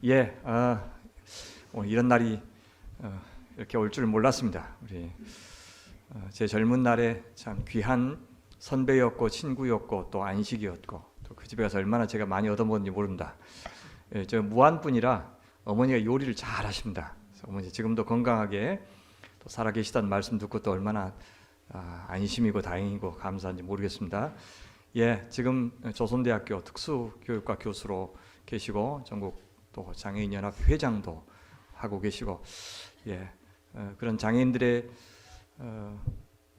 예, 오늘 이런 날이 이렇게 올 줄 몰랐습니다. 우리 제 젊은 날에 참 귀한 선배였고 친구였고 또 안식이었고 또 그 집에 가서 얼마나 제가 많이 얻어먹었는지 모릅니다. 예, 저 무안뿐이라 어머니가 요리를 잘 하십니다. 그래서 어머니 지금도 건강하게 또 살아계시다는 말씀 듣고 또 얼마나 안심이고 다행이고 감사한지 모르겠습니다. 예, 지금 조선대학교 특수교육과 교수로 계시고 전국 또 장애인연합 회장도 하고 계시고, 예, 그런 장애인들의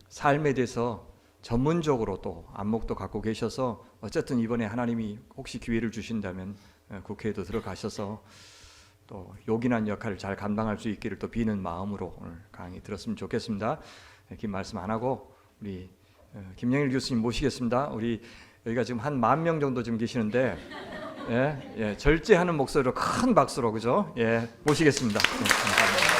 삶에 대해서 전문적으로 또 안목도 갖고 계셔서 어쨌든 이번에 하나님이 혹시 기회를 주신다면 국회에도 들어가셔서 또 요긴한 역할을 잘 감당할 수 있기를 또 비는 마음으로 오늘 강의 들었으면 좋겠습니다. 긴 말씀 안 하고 우리 김영일 교수님 모시겠습니다. 우리 여기가 지금 한 10,000명 정도 지금 계시는데, 예, 절제하는 목소리로 큰 박수로, 그죠? 예, 모시겠습니다. 네, 감사합니다.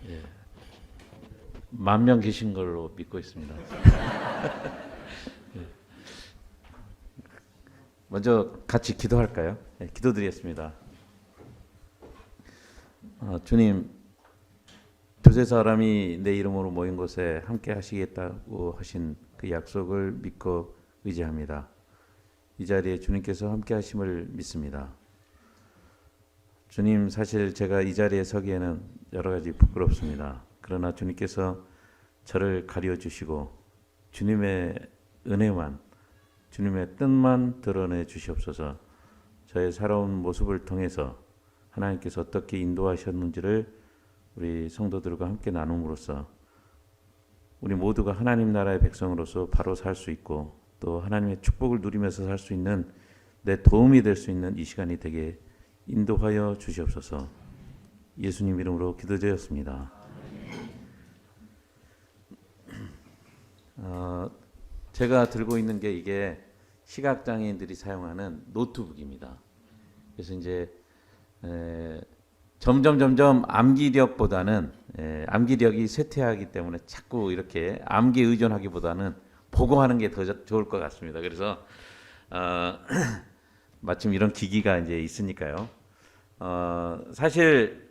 예. 10,000명 계신 걸로 믿고 있습니다. 예. 먼저 같이 기도할까요? 예, 기도드리겠습니다. 주님, 두세 사람이 내 이름으로 모인 곳에 함께 하시겠다고 하신 그 약속을 믿고 의지합니다. 이 자리에 주님께서 함께 하심을 믿습니다. 주님, 사실 제가 이 자리에 서기에는 여러 가지 부끄럽습니다. 그러나 주님께서 저를 가려 주시고 주님의 은혜만, 주님의 뜻만 드러내 주시옵소서. 저의 살아온 모습을 통해서 하나님께서 어떻게 인도하셨는지를 우리 성도들과 함께 나눔으로써 우리 모두가 하나님 나라의 백성으로서 바로 살 수 있고 또 하나님의 축복을 누리면서 살 수 있는, 내 도움이 될 수 있는 이 시간이 되게 인도하여 주시옵소서. 예수님 이름으로 기도드렸습니다. 제가 들고 있는 게 이게 시각장애인들이 사용하는 노트북입니다. 그래서 이제 점점 암기력보다는 암기력이 쇠퇴하기 때문에 자꾸 이렇게 암기에 의존하기보다는 보고 하는 게 더 좋을 것 같습니다. 그래서 마침 이런 기기가 이제 있으니까요. 사실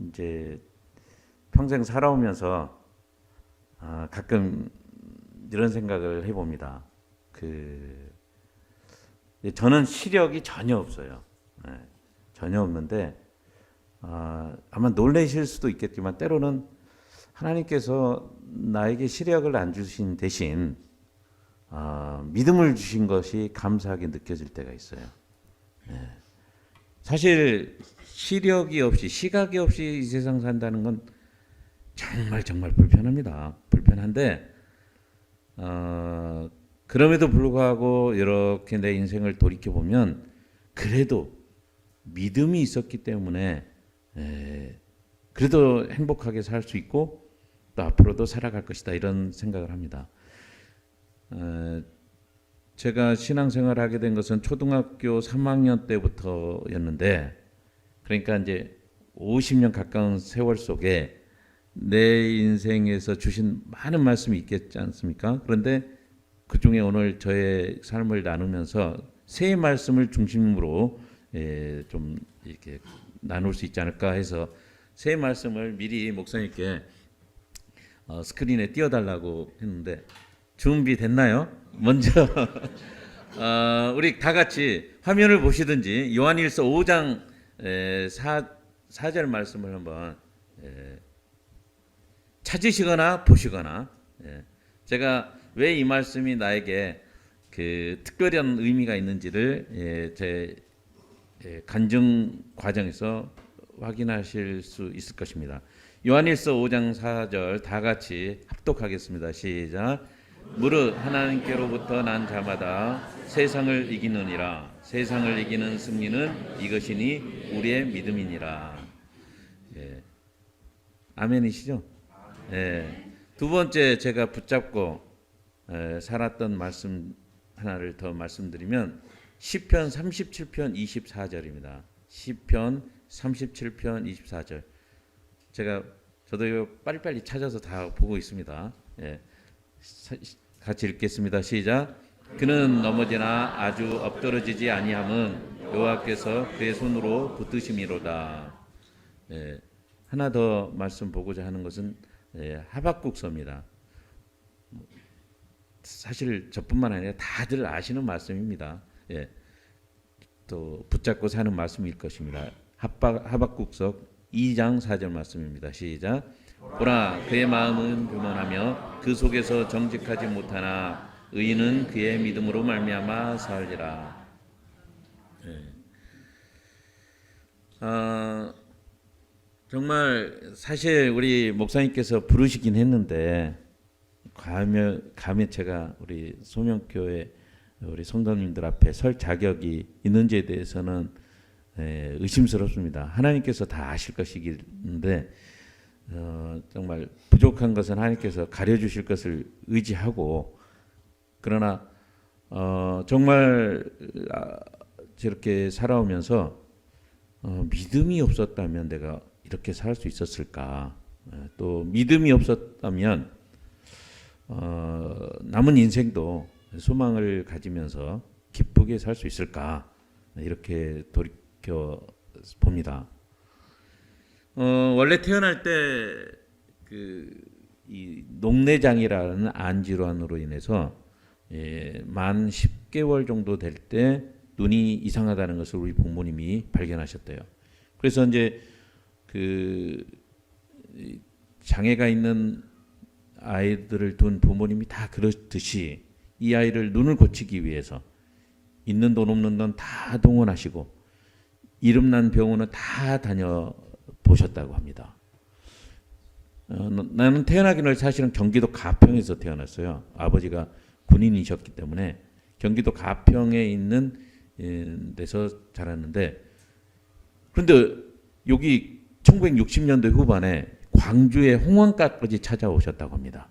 이제 평생 살아오면서 가끔 이런 생각을 해봅니다. 저는 시력이 전혀 없어요. 전혀 없는데 아마 놀라실 수도 있겠지만 때로는 하나님께서 나에게 시력을 안 주신 대신 믿음을 주신 것이 감사하게 느껴질 때가 있어요. 사실 시력이 없이, 시각이 없이 이 세상 산다는 건 정말 불편합니다. 불편한데 그럼에도 불구하고 이렇게 내 인생을 돌이켜 보면 그래도 믿음이 있었기 때문에 그래도 행복하게 살 수 있고 또 앞으로도 살아갈 것이다, 이런 생각을 합니다. 제가 신앙생활을 하게 된 것은 초등학교 3학년 때부터였는데, 그러니까 이제 50년 가까운 세월 속에 내 인생에서 주신 많은 말씀이 있겠지 않습니까? 그런데 그 중에 오늘 저의 삶을 나누면서 세 말씀을 중심으로 좀 이렇게 나눌 수 있지 않을까 해서 세 말씀을 미리 목사님께 스크린에 띄워달라고 했는데 준비됐나요? 먼저 우리 다 같이 화면을 보시든지 요한일서 5장 4절 말씀을 한번 찾으시거나 보시거나, 제가 왜 이 말씀이 나에게 그 특별한 의미가 있는지를 제 간증 과정에서 확인하실 수 있을 것입니다. 요한일서 5장 4절 다 같이 합독하겠습니다. 시작. 무릇 하나님께로부터 난 자마다 세상을 이기느니라. 세상을 이기는 승리는 이것이니 우리의 믿음이니라. 아멘이시죠? 두 번째 제가 붙잡고 살았던 말씀 하나를 더 말씀드리면 시편 37편 24절입니다. 시편 37편 24절. 저도 이거 빨리빨리 찾아서 다 보고 있습니다. 예. 같이 읽겠습니다. 시작. 그는 넘어지나 아주 엎드러지지 아니함은 여호와께서 그의 손으로 붙드심이로다. 예. 하나 더 말씀 보고자 하는 것은 하박국서입니다. 사실 저뿐만 아니라 다들 아시는 말씀입니다. 예. 또 붙잡고 사는 말씀일 것입니다. 하박국서 2장 4절 말씀입니다. 시작. 보라 그의 마음은 교만하며 그 속에서 정직하지 못하나 의인은 그의 믿음으로 말미암아 살리라. 예. 정말 사실 우리 목사님께서 부르시긴 했는데 감히 제가 우리 소명교회 우리 성도님들 앞에 설 자격이 있는지에 대해서는 의심스럽습니다. 하나님께서 다 아실 것이긴데 정말 부족한 것은 하나님께서 가려주실 것을 의지하고 그러나 정말 저렇게 살아오면서 믿음이 없었다면 내가 이렇게 살 수 있었을까? 또 믿음이 없었다면 남은 인생도 소망을 가지면서 기쁘게 살 수 있을까? 이렇게 돌이켜 봅니다. 원래 태어날 때 이 녹내장이라는 안질환으로 인해서 만 10개월 정도 될 때 눈이 이상하다는 것을 우리 부모님이 발견하셨대요. 그래서 이제 장애가 있는 아이들을 둔 부모님이 다 그렇듯이 이 아이를 눈을 고치기 위해서 있는 돈 없는 돈 다 동원하시고 이름난 병원은 다 다녀 보셨다고 합니다. 나는 태어나기 전에 사실은 경기도 가평에서 태어났어요. 아버지가 군인이셨기 때문에 경기도 가평에 있는 데서 자랐는데 그런데 여기 1960년대 후반에 광주의 홍원가까지 찾아오셨다고 합니다.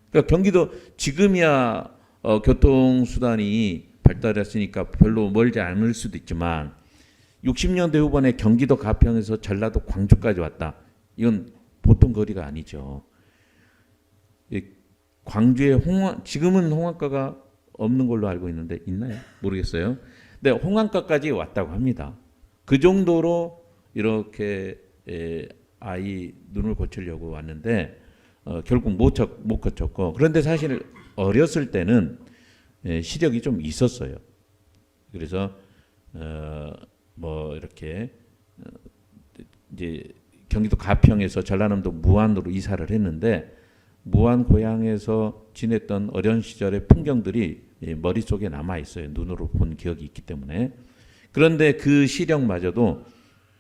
그러니까 경기도 지금이야 교통수단이 발달했으니까 별로 멀지 않을 수도 있지만 60년대 후반에 경기도 가평에서 전라도 광주까지 왔다. 이건 보통 거리가 아니죠. 광주에 지금은 홍안가가 없는 걸로 알고 있는데 있나요? 모르겠어요. 근데 홍안가까지 왔다고 합니다. 그 정도로 이렇게 아이 눈을 고치려고 왔는데 결국 못 고쳤고 그런데 사실 어렸을 때는 시력이 좀 있었어요. 그래서 뭐 이렇게 이제 경기도 가평에서 전라남도 무안으로 이사를 했는데 무안 고향에서 지냈던 어린 시절의 풍경들이 머릿속에 남아 있어요. 눈으로 본 기억이 있기 때문에. 그런데 그 시력마저도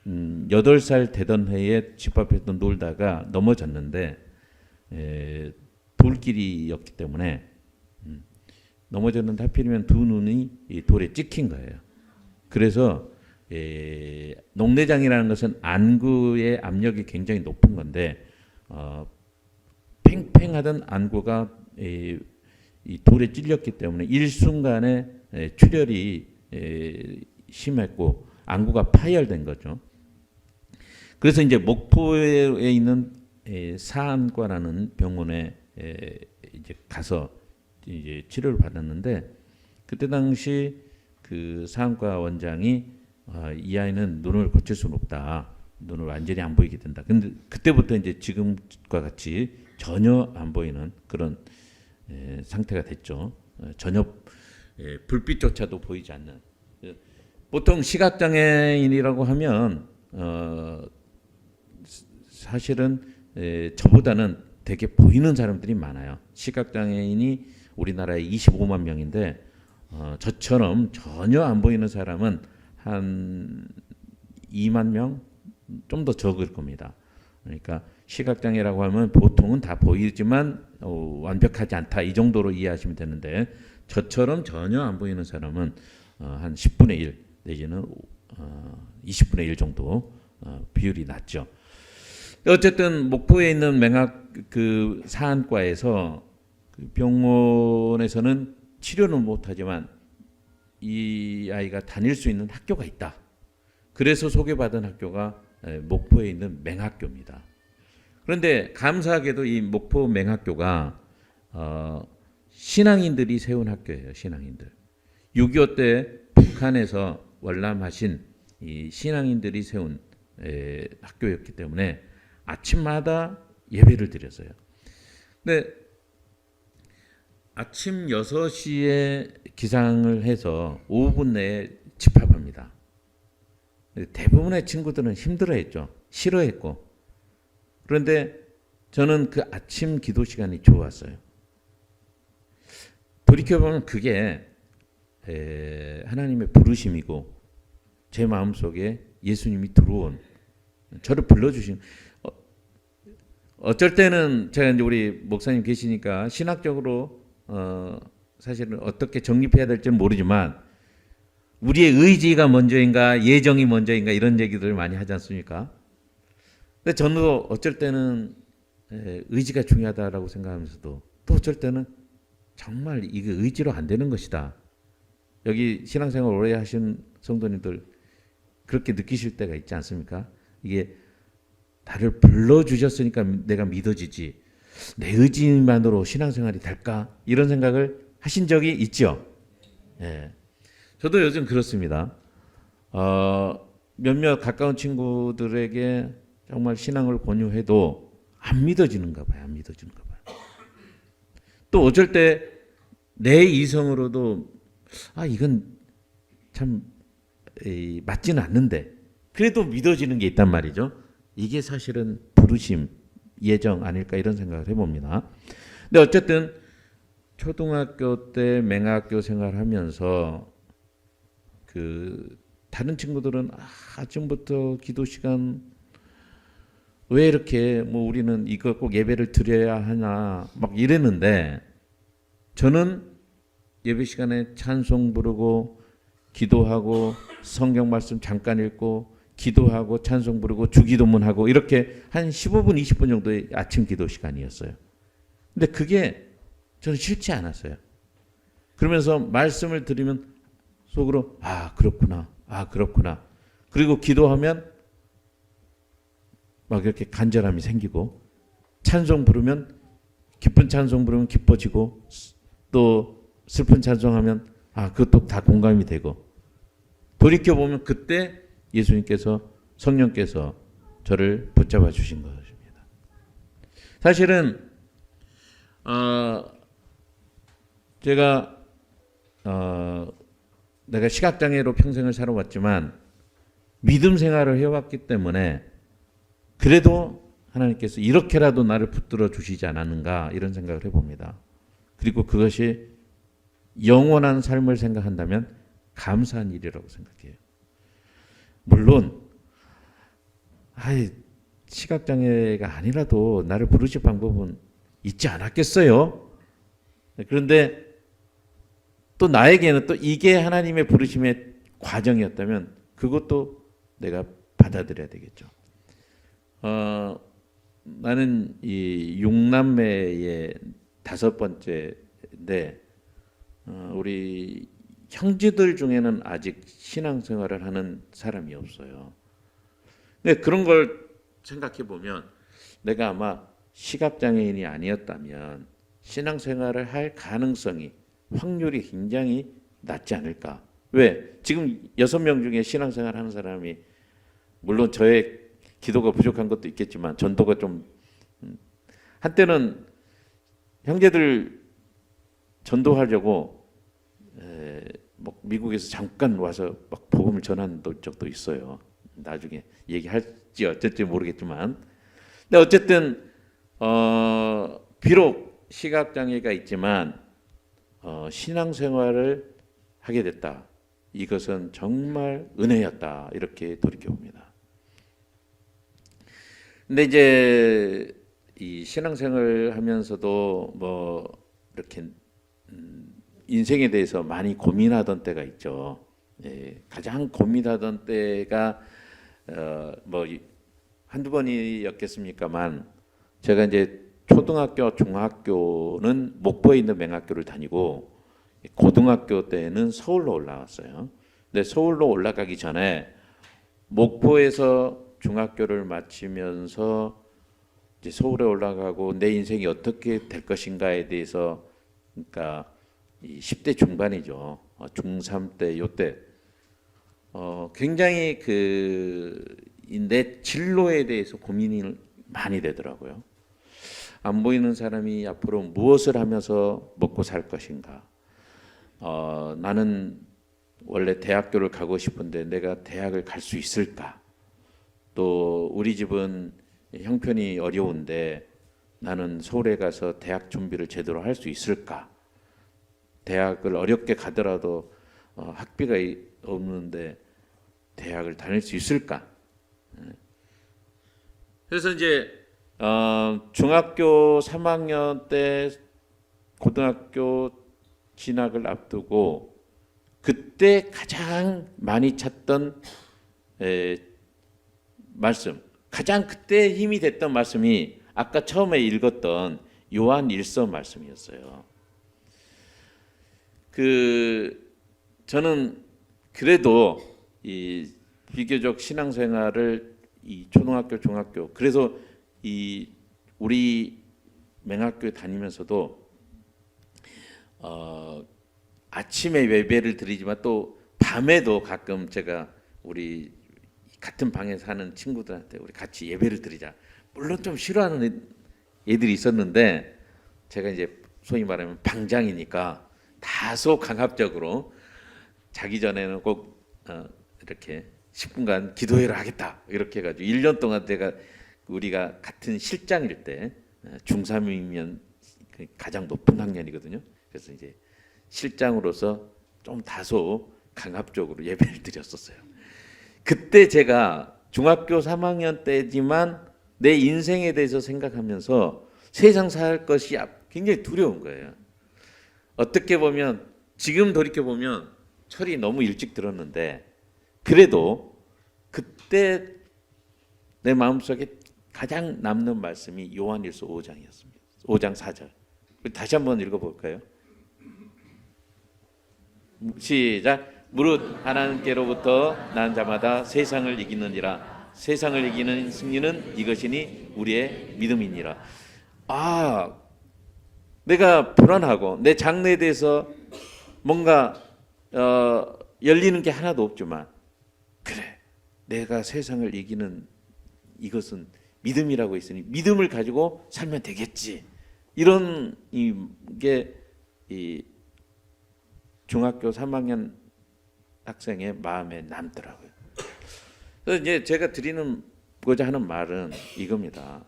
8살 되던 해에 집 앞에서 놀다가 넘어졌는데 돌길이었기 때문에 넘어졌는데 하필이면 두 눈이 돌에 찍힌 거예요. 그래서 녹내장이라는 것은 안구의 압력이 굉장히 높은 건데 팽팽하던 안구가 이 돌에 찔렸기 때문에 일순간에 출혈이 심했고 안구가 파열된 거죠. 그래서 이제 목포에 있는 사안과라는 병원에 이제 가서 이제 치료를 받았는데 그때 당시 그 사안과 원장이 이 아이는 눈을 고칠 수는 없다. 눈을 완전히 안 보이게 된다. 근데 그때부터 이제 지금과 같이 전혀 안 보이는 그런 상태가 됐죠. 전혀 불빛조차도 보이지 않는. 보통 시각장애인이라고 하면 사실은 저보다는 되게 보이는 사람들이 많아요. 시각장애인이 우리나라에 25만 명인데 저처럼 전혀 안 보이는 사람은 한 2만 명? 좀 더 적을 겁니다. 그러니까 시각장애라고 하면 보통은 다 보이지만 완벽하지 않다 이 정도로 이해하시면 되는데 저처럼 전혀 안 보이는 사람은 한 10분의 1 내지는 20분의 1 정도 비율이 낮죠. 어쨌든 목포에 있는 맹학 그 사안과에서 그 병원에서는 치료는 못하지만 이 아이가 다닐 수 있는 학교가 있다. 그래서 소개받은 학교가 목포에 있는 맹학교입니다. 그런데 감사하게도 이 목포 맹학교가 신앙인들이 세운 학교예요. 신앙인들. 6.25 때 북한에서 월남하신 이 신앙인들이 세운 학교였기 때문에 아침마다 예배를 드렸어요. 근데 아침 6시에 기상을 해서 5분 내에 집합합니다. 대부분의 친구들은 힘들어했죠. 싫어했고. 그런데 저는 그 아침 기도 시간이 좋았어요. 돌이켜보면 그게 하나님의 부르심이고 제 마음속에 예수님이 들어온 저를 불러주신 어쩔 때는 제가 이제 우리 목사님 계시니까 신학적으로 사실은 어떻게 정립해야 될지는 모르지만 우리의 의지가 먼저인가 예정이 먼저인가 이런 얘기들을 많이 하지 않습니까? 근데 저는 어쩔 때는 의지가 중요하다라고 생각하면서도 또 어쩔 때는 정말 이게 의지로 안 되는 것이다. 여기 신앙생활 오래 하신 성도님들 그렇게 느끼실 때가 있지 않습니까? 이게 나를 불러주셨으니까 내가 믿어지지 내 의지만으로 신앙생활이 될까? 이런 생각을 하신 적이 있죠. 예. 저도 요즘 그렇습니다. 몇몇 가까운 친구들에게 정말 신앙을 권유해도 안 믿어지는가 봐요. 안 믿어지는가 봐요. 또 어쩔 때 내 이성으로도 이건 참 맞지는 않는데 그래도 믿어지는 게 있단 말이죠. 이게 사실은 부르심, 예정 아닐까 이런 생각을 해봅니다. 근데 어쨌든 초등학교 때 맹학교 생활하면서 그 다른 친구들은 아침부터 기도 시간 왜 이렇게 뭐 우리는 이거 꼭 예배를 드려야 하나 막 이랬는데 저는 예배 시간에 찬송 부르고 기도하고 성경 말씀 잠깐 읽고 기도하고 찬송 부르고 주기도문하고 이렇게 한 15분 20분 정도의 아침 기도 시간이었어요. 근데 그게 저는 싫지 않았어요. 그러면서 말씀을 들으면 속으로 그렇구나. 그렇구나. 그리고 기도하면 막 이렇게 간절함이 생기고 찬송 부르면 기쁜 찬송 부르면 기뻐지고 또 슬픈 찬송하면 그것도 다 공감이 되고 돌이켜보면 그때 예수님께서 성령께서 저를 붙잡아 주신 것입니다. 사실은 제가 내가 시각장애로 평생을 살아왔지만 믿음 생활을 해왔기 때문에 그래도 하나님께서 이렇게라도 나를 붙들어 주시지 않았는가 이런 생각을 해봅니다. 그리고 그것이 영원한 삶을 생각한다면 감사한 일이라고 생각해요. 물론 시각장애가 아니라도 나를 부르실 방법은 있지 않았겠어요. 그런데 또 나에게는 또 이게 하나님의 부르심의 과정이었다면 그것도 내가 받아들여야 되겠죠. 나는 이 6남매의 5번째인데 우리 형제들 중에는 아직 신앙생활을 하는 사람이 없어요. 근데 그런 걸 생각해 보면 내가 아마 시각장애인이 아니었다면 신앙생활을 할 가능성이 확률이 굉장히 낮지 않을까. 왜? 지금 6명 중에 신앙생활 하는 사람이 물론 저의 기도가 부족한 것도 있겠지만 전도가 좀 한때는 형제들 전도하려고 뭐 미국에서 잠깐 와서 막 복음을 전한 적도 있어요. 나중에 얘기할지 어쩔지 모르겠지만, 근데 어쨌든 비록 시각장애가 있지만 신앙생활을 하게 됐다. 이것은 정말 은혜였다. 이렇게 돌이켜봅니다. 근데 이제 이 신앙생활을 하면서도 뭐 이렇게 인생에 대해서 많이 고민하던 때가 있죠. 가장 고민하던 때가 뭐 한두 번이었겠습니까만 제가 이제 초등학교, 중학교는 목포에 있는 맹학교를 다니고 고등학교 때는 서울로 올라왔어요. 근데 서울로 올라가기 전에 목포에서 중학교를 마치면서 이제 서울에 올라가고 내 인생이 어떻게 될 것인가에 대해서 그러니까 이 10대 중반이죠. 중3 때 요때 굉장히 내 진로에 대해서 고민이 많이 되더라고요. 안 보이는 사람이 앞으로 무엇을 하면서 먹고 살 것인가? 나는 원래 대학교를 가고 싶은데 내가 대학을 갈 수 있을까? 또 우리 집은 형편이 어려운데 나는 서울에 가서 대학 준비를 제대로 할 수 있을까? 대학을 어렵게 가더라도 학비가 없는데 대학을 다닐 수 있을까? 그래서 이제 중학교 3학년 때 고등학교 진학을 앞두고 그때 가장 많이 찾던 말씀, 가장 그때 힘이 됐던 말씀이 아까 처음에 읽었던 요한 1서 말씀이었어요. 저는 그래도 이 비교적 신앙생활을 이 초등학교, 중학교 그래서 이 우리 맹학교에 다니면서도 아침에 예배를 드리지만 또 밤에도 가끔 제가 우리 같은 방에 사는 친구들한테 우리 같이 예배를 드리자. 물론 좀 싫어하는 애들이 있었는데 제가 이제 소위 말하면 방장이니까 다소 강압적으로 자기 전에는 꼭 이렇게 10분간 기도회를 하겠다 이렇게 해가지고 1년 동안 우리가 같은 실장일 때 중3이면 가장 높은 학년이거든요. 그래서 이제 실장으로서 좀 다소 강압적으로 예배를 드렸었어요. 그때 제가 중학교 3학년 때지만 내 인생에 대해서 생각하면서 세상 살 것이 굉장히 두려운 거예요. 어떻게 보면 지금 돌이켜 보면 철이 너무 일찍 들었는데 그래도 그때 내 마음속에 가장 남는 말씀이 요한일서 5장이었습니다. 5장 4절. 다시 한번 읽어볼까요? 시작. 무릇 하나님께로부터 난 자마다 세상을 이기느니라. 세상을 이기는 승리는 이것이니 우리의 믿음이니라. 내가 불안하고 내 장래에 대해서 뭔가 열리는 게 하나도 없지만 그래 내가 세상을 이기는 이것은 믿음이라고 있으니 믿음을 가지고 살면 되겠지. 이런 게 이 중학교 3학년 학생의 마음에 남더라고요. 그래서 이제 제가 드리고자 하는 말은 이겁니다.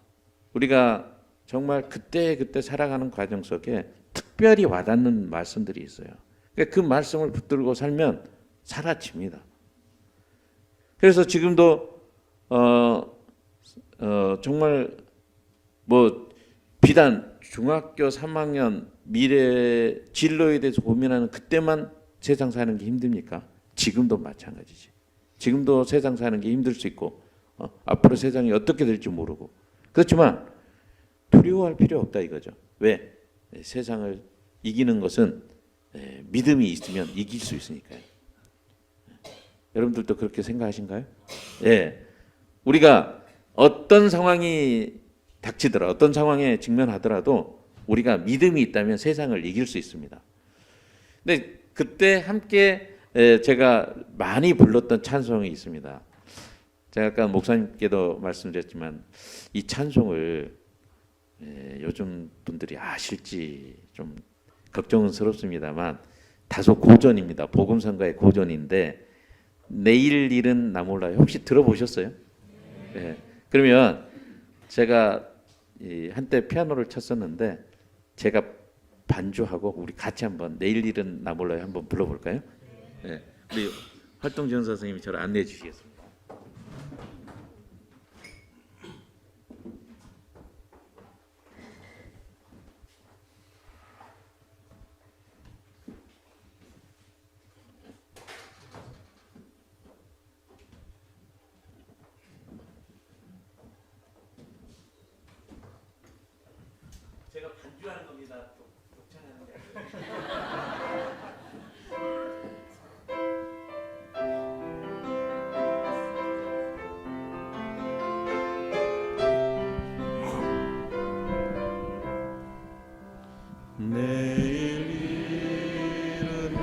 우리가 정말 그때 살아가는 과정 속에 특별히 와닿는 말씀들이 있어요. 그러니까 그 말씀을 붙들고 살면 사라집니다. 그래서 지금도 정말 비단 중학교 3학년 미래 진로에 대해서 고민하는 그때만 세상 사는 게 힘듭니까? 지금도 마찬가지지. 지금도 세상 사는 게 힘들 수 있고 앞으로 세상이 어떻게 될지 모르고 그렇지만 두려워할 필요 없다 이거죠. 왜? 세상을 이기는 것은 믿음이 있으면 이길 수 있으니까요. 여러분들도 그렇게 생각하신가요? 예. 우리가 어떤 상황이 닥치더라, 어떤 상황에 직면하더라도 우리가 믿음이 있다면 세상을 이길 수 있습니다. 근데 그때 함께 제가 많이 불렀던 찬송이 있습니다. 제가 아까 목사님께도 말씀드렸지만 이 찬송을 요즘 분들이 아실지 좀 걱정스럽습니다만 다소 고전입니다. 복음성가의 고전인데 내일 일은 나 몰라요. 혹시 들어보셨어요? 네. 그러면 제가 한때 피아노를 쳤었는데 제가 반주하고 우리 같이 한번 내일 일은 나 몰라요 한번 불러볼까요? 네. 우리 활동지원 선생님이 저를 안내해 주시겠습니다. 반주하는 겁니다. 독창하는 게 아니라. 내일 일은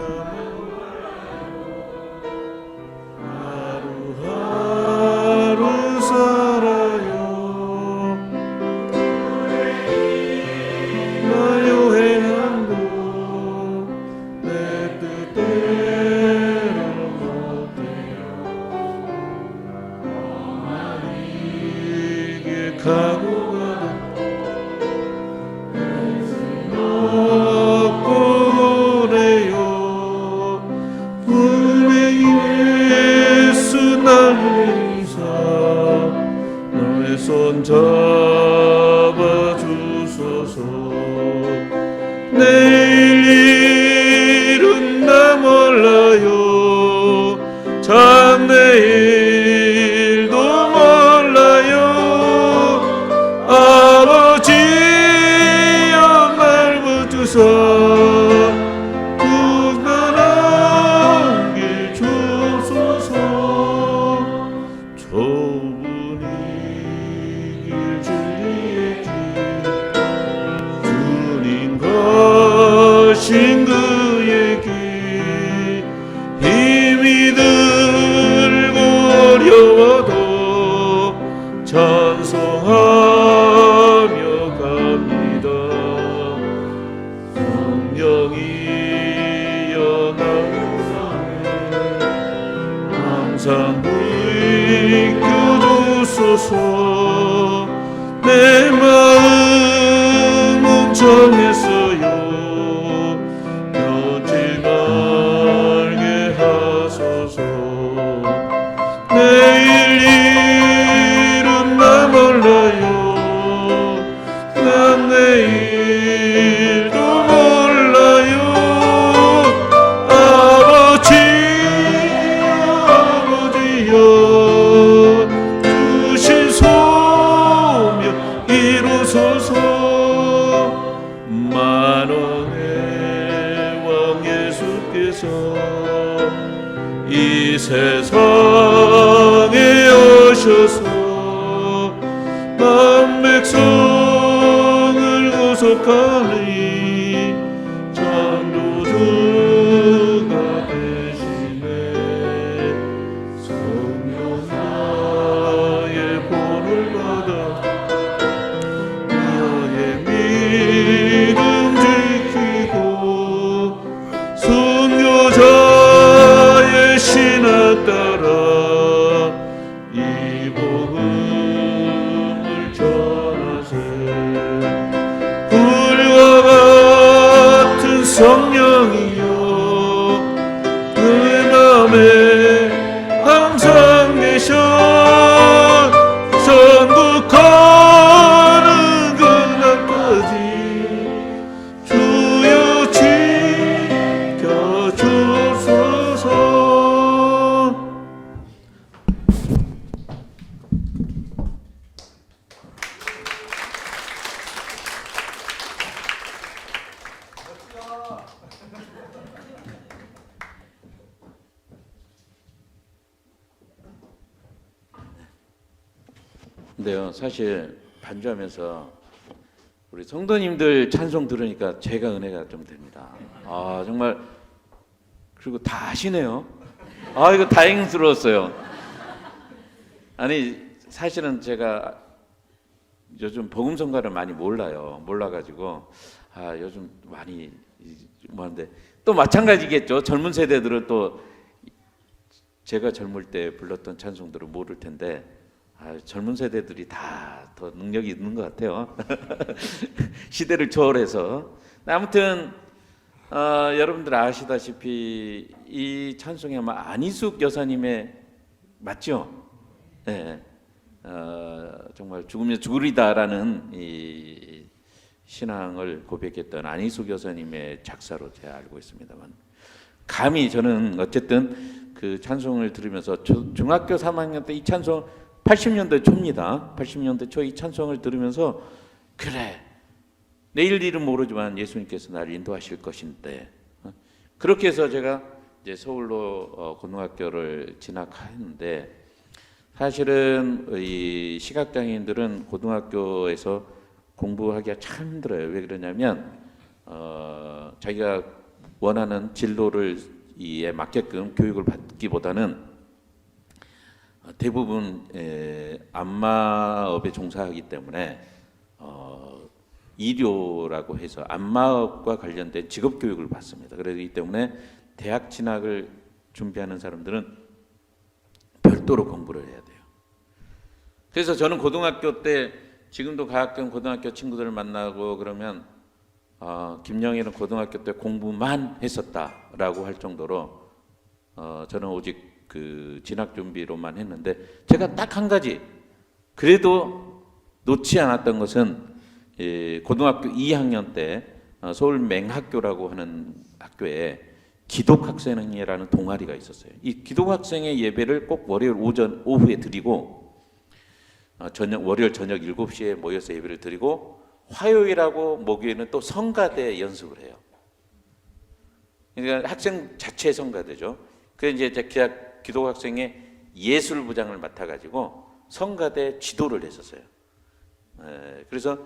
하루하루 살아요. 나 여행함도 내 뜻대로 못해요. 나에게 가고가 보내요. 분명히 예수 나를 이사 너의 손 잡아주소서. 내일 일은 나 몰라요. 장래일도 몰라요. 아버지여 날 붙주사 그가는 길 주소서. 좁은 이 길 진리의 길 주님 가신 그의 길 힘이 들고 어려워도 찬송하며 갑니다. 성령이여 나를 항상 이끌어주소서. 내 마음은 정했어요. 며칠 갈게 하소서. 내일 일은 나 몰라요. 난 내일도 몰라요. 아버지여 주신 소명 이루소서. 만왕의 왕 예수께서 이 세상에 오셔서 만 백성을 구속하니 창조주가 되시네. 성령 나의 본을 받아 나의 믿음 지키고 선교자의 신학 따라 이 복음을 전하세. 불과 같은 성령이여 내 맘에 항상 계셔. 선국하는 그날까지 주여 지켜주소서. 근데요, 사실 반주하면서 우리 성도님들 찬송 들으니까 제가 은혜가 좀 됩니다. 아, 정말. 그리고 다 아시네요. 아, 이거 다행스러웠어요. 아니, 사실은 제가 요즘 복음성가를 많이 몰라가지고 요즘 많이 뭐한데 또 마찬가지겠죠. 젊은 세대들은 또 제가 젊을 때 불렀던 찬송들을 모를 텐데 젊은 세대들이 다 더 능력이 있는 것 같아요. 시대를 초월해서. 아무튼 여러분들 아시다시피 이 찬송이 아마 안희숙 여사님의 맞죠? 네. 정말 죽으면 죽으리다라는 이 신앙을 고백했던 안희숙 여사님의 작사로 제가 알고 있습니다만, 감히 저는 어쨌든 그 찬송을 들으면서 중학교 3학년 때 이 찬송 80년대 초입니다. 80년대 초 이 찬송을 들으면서 그래, 내일 일은 모르지만 예수님께서 나를 인도하실 것인데, 그렇게 해서 제가 이제 서울로 고등학교를 진학했는데, 사실은 이 시각장애인들은 고등학교에서 공부하기가 참 힘들어요. 왜 그러냐면 자기가 원하는 진로를 이에 맞게끔 교육을 받기보다는 대부분 안마업에 종사하기 때문에医療라고 해서 안마업과 관련된 직업 교육을 받습니다. 그렇기 때문에 대학 진학을 준비하는 사람들은 별도로 공부를 해야 돼요. 그래서 저는 고등학교 때, 지금도 가끔 고등학교 친구들을 만나고 그러면 김영희는 고등학교 때 공부만 했었다라고 할 정도로 저는 오직 그 진학 준비로만 했는데, 제가 딱 한 가지 그래도 놓지 않았던 것은 고등학교 2학년 때 서울 맹학교라고 하는 학교에 기독학생이라는 동아리가 있었어요. 이 기독학생의 예배를 꼭 월요일 오후에 드리고 월요일 저녁 7시에 모여서 예배를 드리고, 화요일하고 목요일은 또 성가대 연습을 해요. 그러니까 학생 자체 성가대죠. 그래서 이제 기독학생의 예술부장을 맡아가지고 성가대 지도를 했었어요. 그래서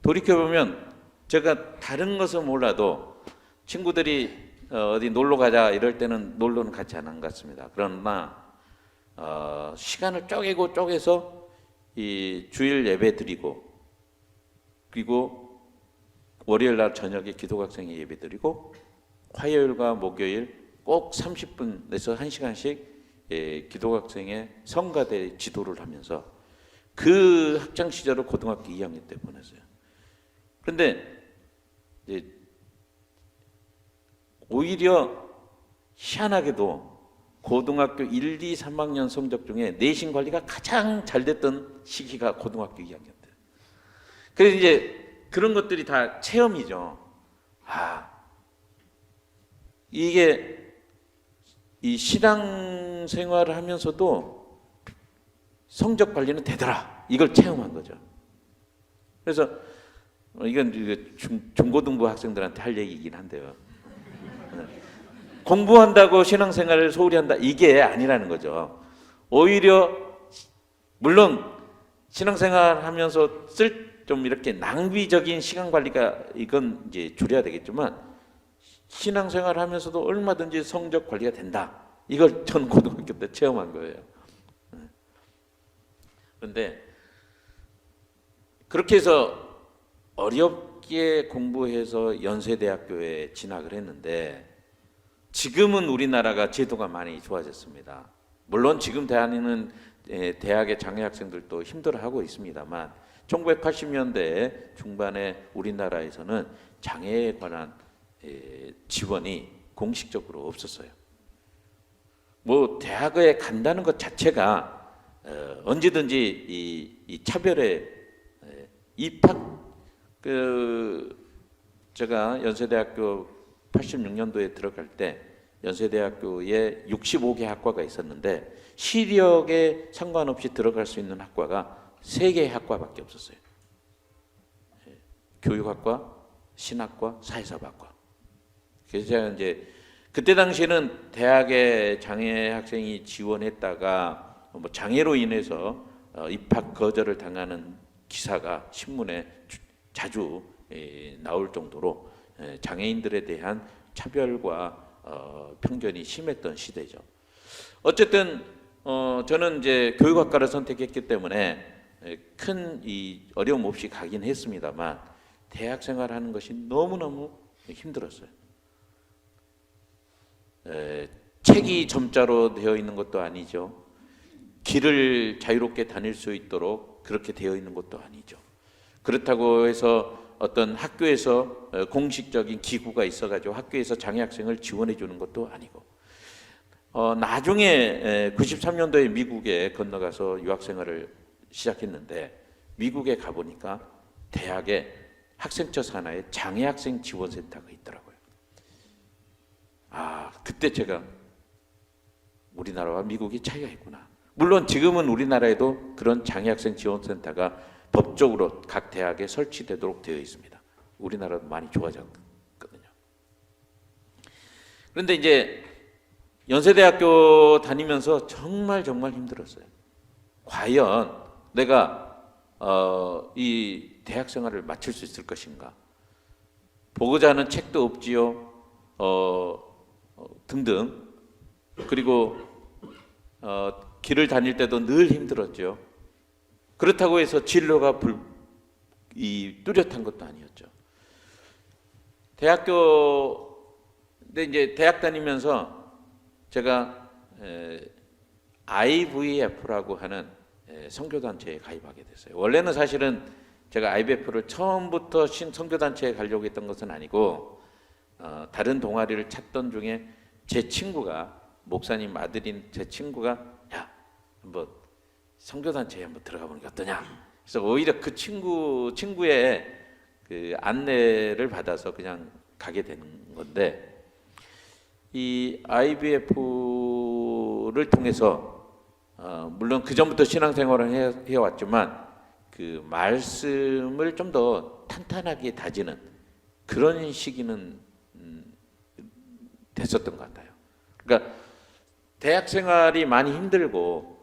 돌이켜보면 제가 다른 것은 몰라도 친구들이 어디 놀러 가자 이럴 때는 놀러는 같이 안 갔습니다. 그러나 시간을 쪼개서 이 주일 예배 드리고, 그리고 월요일 날 저녁에 기독학생회 예배 드리고, 화요일과 목요일 꼭 30분에서 1시간씩 기독학생의 성가대 지도를 하면서 그 학창 시절을 고등학교 2학년 때 보냈어요. 그런데 오히려 희한하게도 고등학교 1, 2, 3학년 성적 중에 내신 관리가 가장 잘 됐던 시기가 고등학교 2학년 때. 그래서 이제 그런 것들이 다 체험이죠. 이게 이 신앙 생활을 하면서도 성적 관리는 되더라. 이걸 체험한 거죠. 그래서 이건 중고등부 학생들한테 할 얘기이긴 한데요. 공부한다고 신앙생활을 소홀히 한다, 이게 아니라는 거죠. 오히려 물론 신앙생활 하면서 좀 이렇게 낭비적인 시간 관리가 이건 이제 줄여야 되겠지만, 신앙생활 하면서도 얼마든지 성적 관리가 된다. 이걸 전 고등학교 때 체험한 거예요. 그런데 그렇게 해서 어렵게 공부해서 연세대학교에 진학을 했는데, 지금은 우리나라가 제도가 많이 좋아졌습니다. 물론 지금 다니는 대학의 장애 학생들도 힘들어하고 있습니다만, 1980년대 중반에 우리나라에서는 장애에 관한 지원이 공식적으로 없었어요. 뭐 대학에 간다는 것 자체가 언제든지 이 차별에 입학, 제가 연세대학교 86년도에 들어갈 때 연세대학교에 65개 학과가 있었는데, 시력에 상관없이 들어갈 수 있는 학과가 3개의 학과밖에 없었어요. 교육학과, 신학과, 사회사학과. 그래서 제가 이제 그때 당시에는 대학에 장애 학생이 지원했다가 뭐 장애로 인해서 입학 거절을 당하는 기사가 신문에 자주 나올 정도로 장애인들에 대한 차별과 편견이 심했던 시대죠. 어쨌든 저는 이제 교육학과를 선택했기 때문에 큰 이 어려움 없이 가긴 했습니다만, 대학 생활하는 것이 너무너무 힘들었어요. 책이 점자로 되어 있는 것도 아니죠. 길을 자유롭게 다닐 수 있도록 그렇게 되어 있는 것도 아니죠. 그렇다고 해서 어떤 학교에서 공식적인 기구가 있어가지고 학교에서 장애 학생을 지원해 주는 것도 아니고, 나중에 93년도에 미국에 건너가서 유학생활을 시작했는데, 미국에 가보니까 대학에 학생처 산하에 장애학생 지원센터가 있더라고요. 그때 제가 우리나라와 미국이 차이가 있구나. 물론 지금은 우리나라에도 그런 장애학생 지원센터가 법적으로 각 대학에 설치되도록 되어 있습니다. 우리나라도 많이 좋아졌거든요. 그런데 이제 연세대학교 다니면서 정말 힘들었어요. 과연 내가 이 대학 생활을 마칠 수 있을 것인가? 보고자 하는 책도 없지요. 등등. 그리고 길을 다닐 때도 늘 힘들었죠. 그렇다고 해서 진로가 뚜렷한 것도 아니었죠. 근데 이제 대학 다니면서 제가 IVF라고 하는 선교단체에 가입하게 됐어요. 원래는 사실은 제가 IVF를 처음부터 선교단체에 가려고 했던 것은 아니고 다른 동아리를 찾던 중에 제 친구가, 목사님 아들인 제 친구가, 야, 한번 선교단체에 한번 들어가 보는 게 어떠냐. 그래서 오히려 그 친구의 그 안내를 받아서 그냥 가게 되는 건데, 이 IVF를 통해서 물론 그 전부터 신앙생활을 해왔지만 그 말씀을 좀 더 탄탄하게 다지는 그런 시기는 됐었던 것 같아요. 그러니까 대학 생활이 많이 힘들고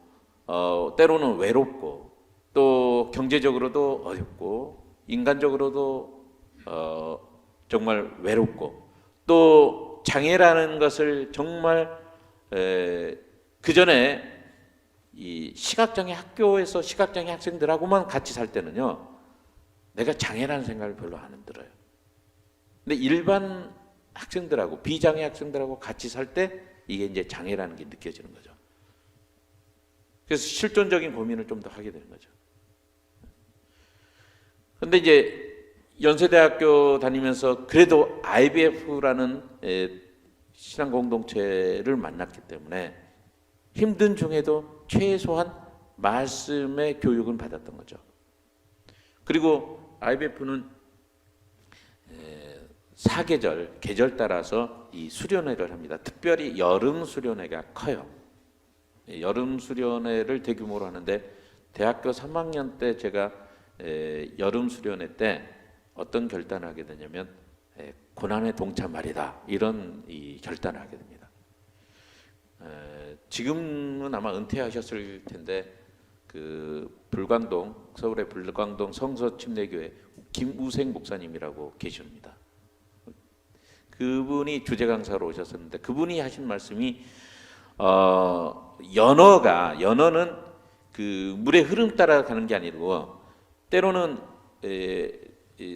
때로는 외롭고 또 경제적으로도 어렵고 인간적으로도 정말 외롭고 또 장애라는 것을 정말 그 전에 이 시각장애 학교에서 시각장애 학생들하고만 같이 살 때는요, 내가 장애라는 생각을 별로 안 들어요. 근데 일반 학생들하고 비장애 학생들하고 같이 살 때 이게 이제 장애라는 게 느껴지는 거죠. 그래서 실존적인 고민을 좀 더 하게 되는 거죠. 근데 이제 연세대학교 다니면서 그래도 IBF라는 신앙 공동체를 만났기 때문에 힘든 중에도 최소한 말씀의 교육은 받았던 거죠. 그리고 IBF는 사계절, 계절 따라서 이 수련회를 합니다. 특별히 여름 수련회가 커요. 여름 수련회를 대규모로 하는데 대학교 3학년 때 제가 여름 수련회 때 어떤 결단을 하게 되냐면 고난에 동참하리다, 이런 이 결단을 하게 됩니다. 지금은 아마 은퇴하셨을 텐데 그 불광동, 서울의 불광동 성서침례교회 김우생 목사님이라고 계십니다. 그분이 주제 강사로 오셨었는데 그분이 하신 말씀이 연어는 그 물의 흐름 따라 가는 게 아니고 때로는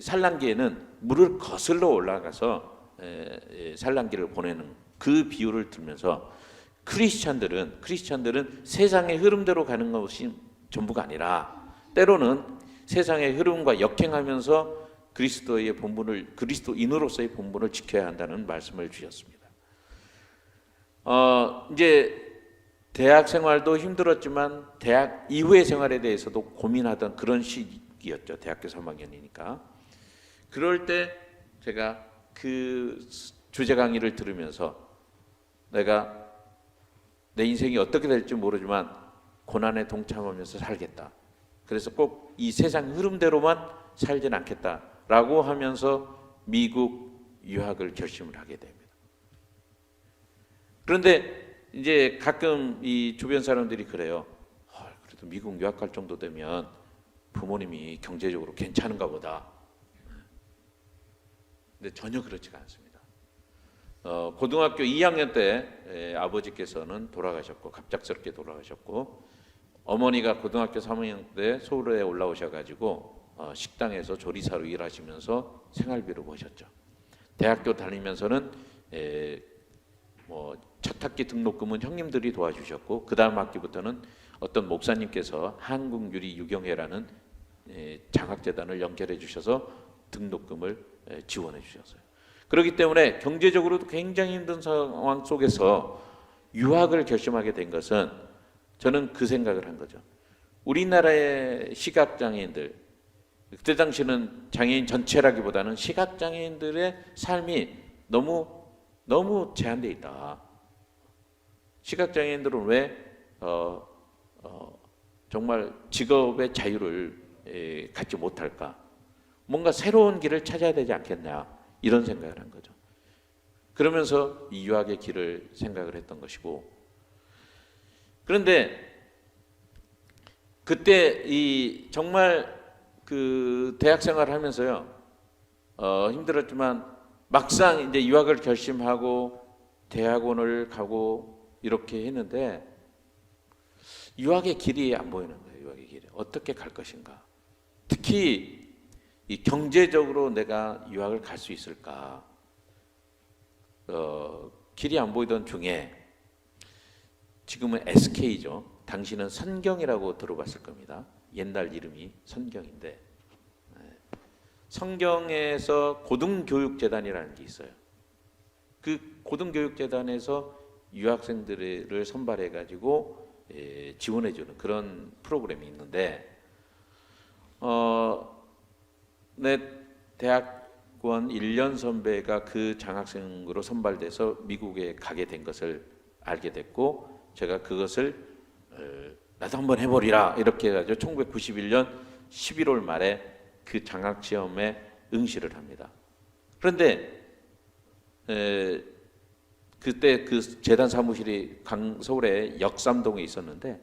산란기에는 물을 거슬러 올라가서 산란기를 보내는 그 비유를 들면서 크리스찬들은 세상의 흐름대로 가는 것이 전부가 아니라 때로는 세상의 흐름과 역행하면서 그리스도의 본분을, 그리스도인으로서의 본분을 지켜야 한다는 말씀을 주셨습니다. 이제 대학 생활도 힘들었지만 대학 이후의 생활에 대해서도 고민하던 그런 시기였죠. 대학교 3학년이니까. 그럴 때 제가 그 주제 강의를 들으면서 내가 내 인생이 어떻게 될지 모르지만 고난에 동참하면서 살겠다. 그래서 꼭 이 세상 흐름대로만 살진 않겠다라고 하면서 미국 유학을 결심을 하게 됩니다. 그런데 이제 가끔 이 주변 사람들이 그래요. 그래도 미국 유학 갈 정도 되면 부모님이 경제적으로 괜찮은가 보다. 근데 전혀 그렇지가 않습니다. 고등학교 2학년 때 아버지께서는 돌아가셨고, 갑작스럽게 돌아가셨고, 어머니가 고등학교 3학년 때 서울에 올라오셔가지고 식당에서 조리사로 일하시면서 생활비를 버셨죠. 대학교 다니면서는 첫 학기 등록금은 형님들이 도와주셨고, 그 다음 학기부터는 어떤 목사님께서 한국유리유경회라는 장학재단을 연결해 주셔서 등록금을 지원해 주셨어요. 그렇기 때문에 경제적으로도 굉장히 힘든 상황 속에서 유학을 결심하게 된 것은 저는 그 생각을 한 거죠. 우리나라의 시각장애인들, 그때 당시는 장애인 전체라기보다는 시각장애인들의 삶이 너무 제한되어 있다. 시각장애인들은 왜 정말 직업의 자유를 갖지 못할까? 뭔가 새로운 길을 찾아야 되지 않겠냐? 이런 생각을 한 거죠. 그러면서 이 유학의 길을 생각을 했던 것이고, 그런데 그때 이 정말 그 대학 생활을 하면서요, 힘들었지만 막상 이제 유학을 결심하고 대학원을 가고 이렇게 했는데 유학의 길이 안 보이는 거예요. 유학의 길이 어떻게 갈 것인가? 특히 이 경제적으로 내가 유학을 갈 수 있을까? 길이 안 보이던 중에 지금은 SK죠. 당시는 선경이라고 들어봤을 겁니다. 옛날 이름이 선경인데, 성경에서 고등교육재단이라는 게 있어요. 그 고등교육재단에서 유학생들을 선발해 가지고 지원해주는 그런 프로그램이 있는데, 내 대학원 1년 선배가 그 장학생으로 선발돼서 미국에 가게 된 것을 알게 됐고, 제가 그것을 나도 한번 해보리라 이렇게 해가지고 1991년 11월 말에 그 장학 시험에 응시를 합니다. 그런데 그때 그 재단 사무실이 서울의 역삼동에 있었는데,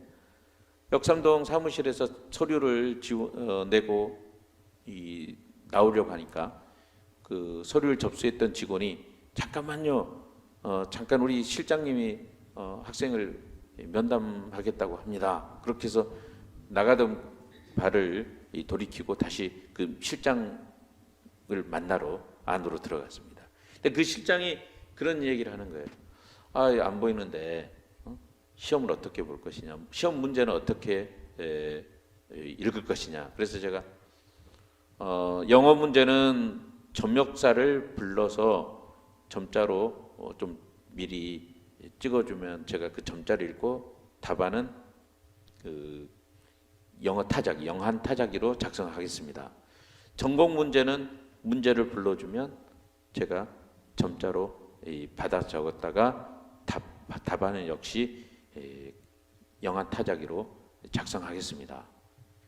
역삼동 사무실에서 서류를 내고 나오려고 하니까 그 서류를 접수했던 직원이 잠깐만요, 잠깐 우리 실장님이 학생을 면담하겠다고 합니다. 그렇게 해서 나가던 발을 돌이키고 다시 그 실장을 만나러 안으로 들어갔습니다. 근데 그 실장이 그런 얘기를 하는 거예요. 안 보이는데 시험을 어떻게 볼 것이냐, 시험 문제는 어떻게 읽을 것이냐. 그래서 제가 영어 문제는 점역사를 불러서 점자로 좀 미리 찍어주면 제가 그 점자를 읽고 답안은 그 영한 타자기로 작성하겠습니다. 전공 문제는 문제를 불러주면 제가 점자로 받아 적었다가 답안은 역시 영한 타자기로 작성하겠습니다.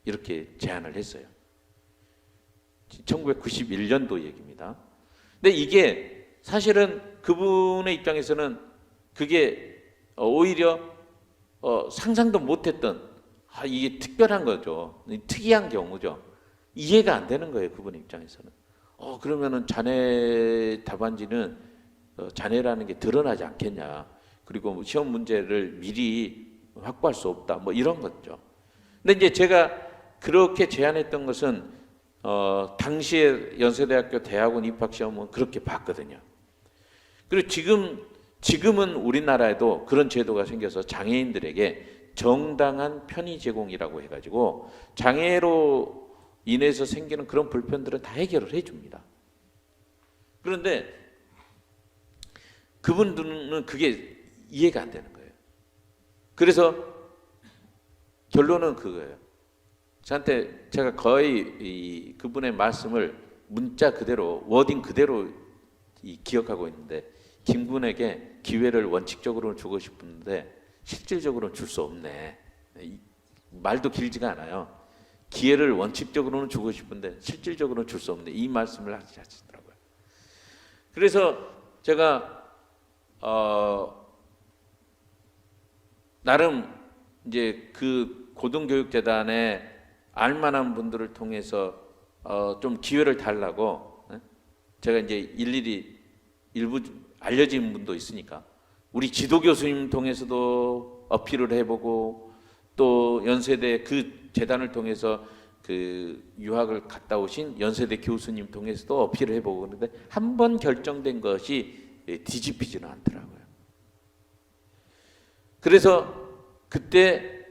이렇게 제안을 했어요. 1991년도 얘기입니다. 근데 이게 사실은 그분의 입장에서는 그게 오히려 상상도 못했던 이게 특별한 거죠. 특이한 경우죠. 이해가 안 되는 거예요. 그분 입장에서는. 그러면은 자네 답안지는 자네라는 게 드러나지 않겠냐. 그리고 시험 문제를 미리 확보할 수 없다. 뭐 이런 거죠. 근데 이제 제가 그렇게 제안했던 것은 당시에 연세대학교 대학원 입학 시험은 그렇게 봤거든요. 그리고 지금은 우리나라에도 그런 제도가 생겨서 장애인들에게 정당한 편의 제공이라고 해가지고 장애로 인해서 생기는 그런 불편들은 다 해결을 해줍니다. 그런데 그분들은 그게 이해가 안 되는 거예요. 그래서 결론은 그거예요. 저한테 제가 거의 그분의 말씀을 문자 그대로 워딩 그대로 기억하고 있는데, 김군에게 기회를 원칙적으로는 주고 싶은데 실질적으로는 줄 수 없네. 말도 길지가 않아요. 기회를 원칙적으로는 주고 싶은데 실질적으로는 줄 수 없네. 이 말씀을 하시더라고요. 그래서 제가 나름 이제 그 고등교육재단에 알만한 분들을 통해서 좀 기회를 달라고, 제가 이제 일부 알려진 분도 있으니까 우리 지도 교수님 통해서도 어필을 해보고, 또 연세대 그 재단을 통해서 그 유학을 갔다 오신 연세대 교수님 통해서도 어필을 해보고, 그런데 한 번 결정된 것이 뒤집히지는 않더라고요. 그래서 그때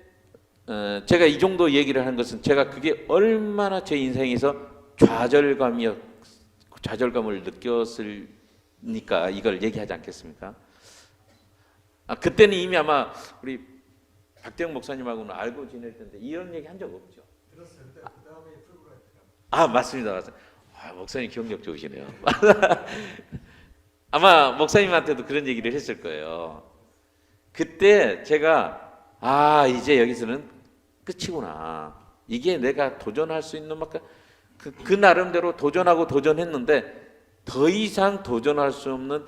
제가 이 정도 얘기를 하는 것은 제가 그게 얼마나 제 인생에서 좌절감을 느꼈으니까 이걸 얘기하지 않겠습니까? 그때는 이미 아마 우리 박대영 목사님하고는 알고 지낼 텐데 이런 얘기 한 적 없죠? 들었어요. 근데 그 다음에 프로그램. 맞습니다. 목사님 기억력 좋으시네요. 아마 목사님한테도 그런 얘기를 했을 거예요. 그때 제가 이제 여기서는 끝이구나. 이게 내가 도전할 수 있는 만큼 그 나름대로 도전하고 도전했는데 더 이상 도전할 수 없는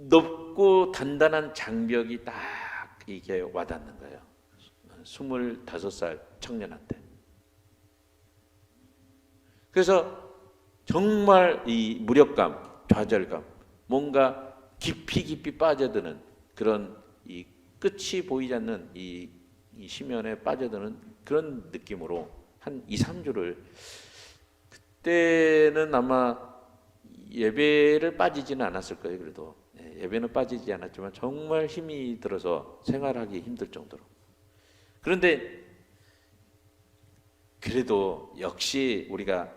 높고 단단한 장벽이 딱 이게 와닿는 거예요. 25살 청년한테. 그래서 정말 이 무력감, 좌절감, 뭔가 깊이 빠져드는 그런 이 끝이 보이지 않는 이 심연에 빠져드는 그런 느낌으로 한 2, 3주를 그때는 아마 예배를 빠지지는 않았을 거예요. 그래도 예배는 빠지지 않았지만 정말 힘이 들어서 생활하기 힘들 정도로. 그런데 그래도 역시 우리가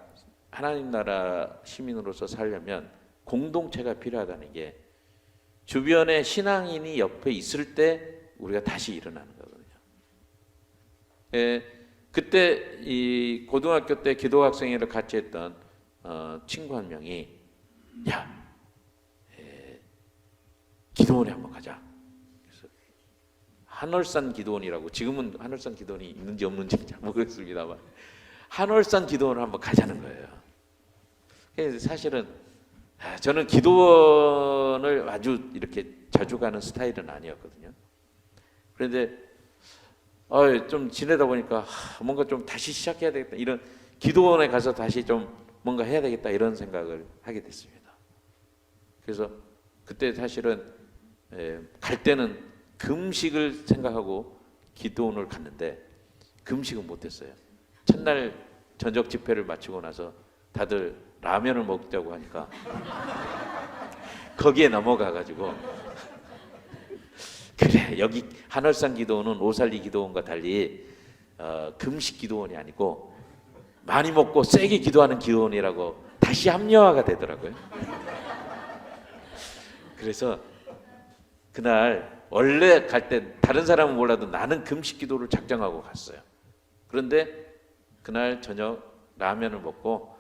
하나님 나라 시민으로서 살려면 공동체가 필요하다는 게 주변에 신앙인이 옆에 있을 때 우리가 다시 일어나는 거거든요. 그때 이 고등학교 때 기도학생회를 같이 했던 친구 한 명이 야, 기도원에 한번 가자. 그래서 한월산 기도원이라고, 지금은 한월산 기도원이 있는지 없는지 잘 모르겠습니다만 한월산 기도원을 한번 가자는 거예요. 그래서 사실은 저는 기도원을 아주 이렇게 자주 가는 스타일은 아니었거든요. 그런데 좀 지내다 보니까 뭔가 좀 다시 시작해야 되겠다, 이런 기도원에 가서 다시 좀 뭔가 해야 되겠다 이런 생각을 하게 됐습니다. 그래서 그때 사실은 갈 때는 금식을 생각하고 기도원을 갔는데 금식은 못했어요. 첫날 전적 집회를 마치고 나서 다들 라면을 먹자고 하니까 거기에 넘어가가지고 그래, 여기 한월산 기도원은 오살리 기도원과 달리 금식 기도원이 아니고 많이 먹고 세게 기도하는 기도원이라고 다시 합리화가 되더라고요. 그래서 그날 원래 갈 때 다른 사람은 몰라도 나는 금식 기도를 작정하고 갔어요. 그런데 그날 저녁 라면을 먹고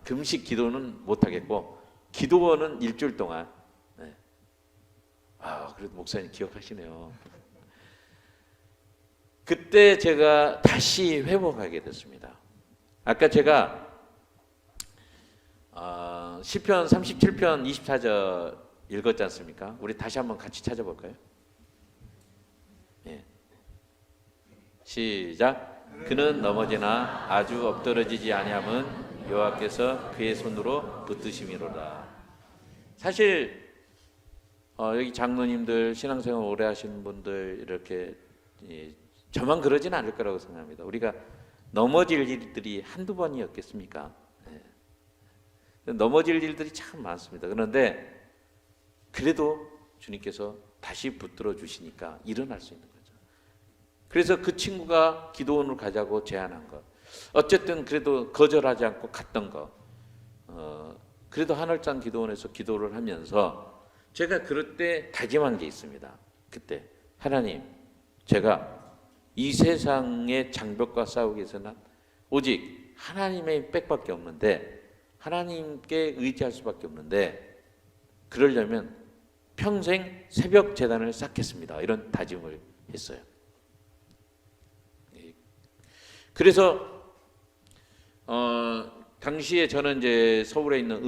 금식 기도는 못하겠고 기도원은 일주일 동안. 그래도 목사님 기억하시네요. 그때 제가 다시 회복하게 됐습니다. 아까 제가 시편 37편 24절 읽었지 않습니까? 우리 다시 한번 같이 찾아볼까요? 예. 시작. 그는 넘어지나 아주 엎드러지지 아니함은 여호와께서 그의 손으로 붙드심이로다. 사실 여기 장로님들, 신앙생활 오래 하시는 분들 이렇게 저만 그러진 않을 거라고 생각합니다. 우리가 넘어질 일들이 한두 번이었겠습니까? 넘어질 일들이 참 많습니다. 그런데 그래도 주님께서 다시 붙들어 주시니까 일어날 수 있는 거죠. 그래서 그 친구가 기도원을 가자고 제안한 것, 어쨌든 그래도 거절하지 않고 갔던 것, 그래도 한월장 기도원에서 기도를 하면서 제가 그럴 때 다짐한 게 있습니다. 그때 하나님, 제가 이 세상의 장벽과 싸우기 위해서는 오직 하나님의 백밖에 없는데, 하나님께 의지할 수밖에 없는데, 그러려면 평생 새벽 제단을 쌓겠습니다. 이런 다짐을 했어요. 그래서 당시에 저는 이제 서울에 있는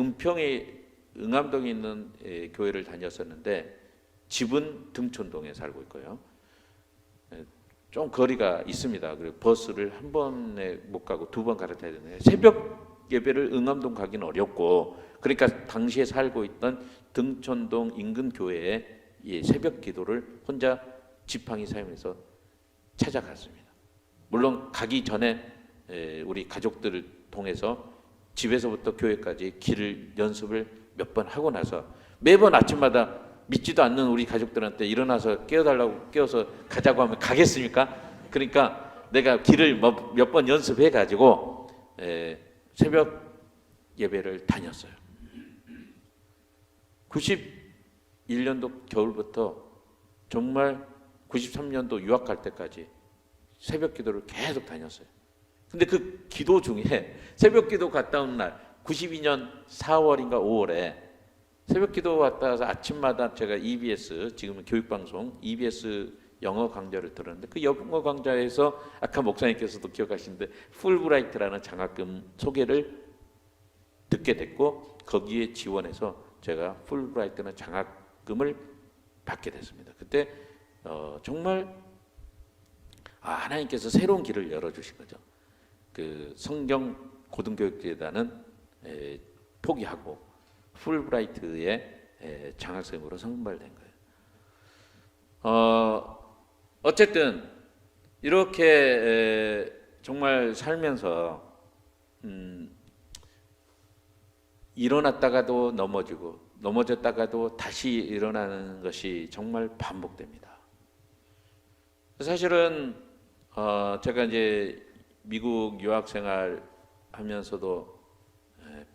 응암동에 있는 교회를 다녔었는데 집은 등촌동에 살고 있고요. 좀 거리가 있습니다. 그리고 버스를 한 번에 못 가고 두 번 갈아타야 되는데 새벽 예배를 응암동 가기는 어렵고, 그러니까 당시에 살고 있던 등촌동 인근 교회에 새벽 기도를 혼자 지팡이 사용해서 찾아갔습니다. 물론 가기 전에 우리 가족들을 통해서 집에서부터 교회까지 길을 연습을 몇 번 하고 나서 매번 아침마다 믿지도 않는 우리 가족들한테 일어나서 깨워달라고 깨워서 가자고 하면 가겠습니까? 그러니까 내가 길을 몇 번 연습해 가지고 새벽 예배를 다녔어요. 91년도 겨울부터 정말 93년도 유학 갈 때까지 새벽 기도를 계속 다녔어요. 근데 그 기도 중에 새벽 기도 갔다 온 날 92년 4월인가 5월에 새벽 기도 왔다 가서 아침마다 제가 EBS, 지금은 교육방송 EBS 영어 강좌를 들었는데 그 영어 강좌에서 아까 목사님께서도 기억하시는데 풀브라이트라는 장학금 소개를 듣게 됐고 거기에 지원해서 제가 풀브라이트라는 장학금을 받게 됐습니다. 그때 정말 하나님께서 새로운 길을 열어주신 거죠. 그 성경 고등교육재단은 포기하고 풀브라이트의 장학생으로 선발된 거예요. 어쨌든 이렇게 정말 살면서 일어났다가도 넘어지고 넘어졌다가도 다시 일어나는 것이 정말 반복됩니다. 사실은 제가 이제 미국 유학생활 하면서도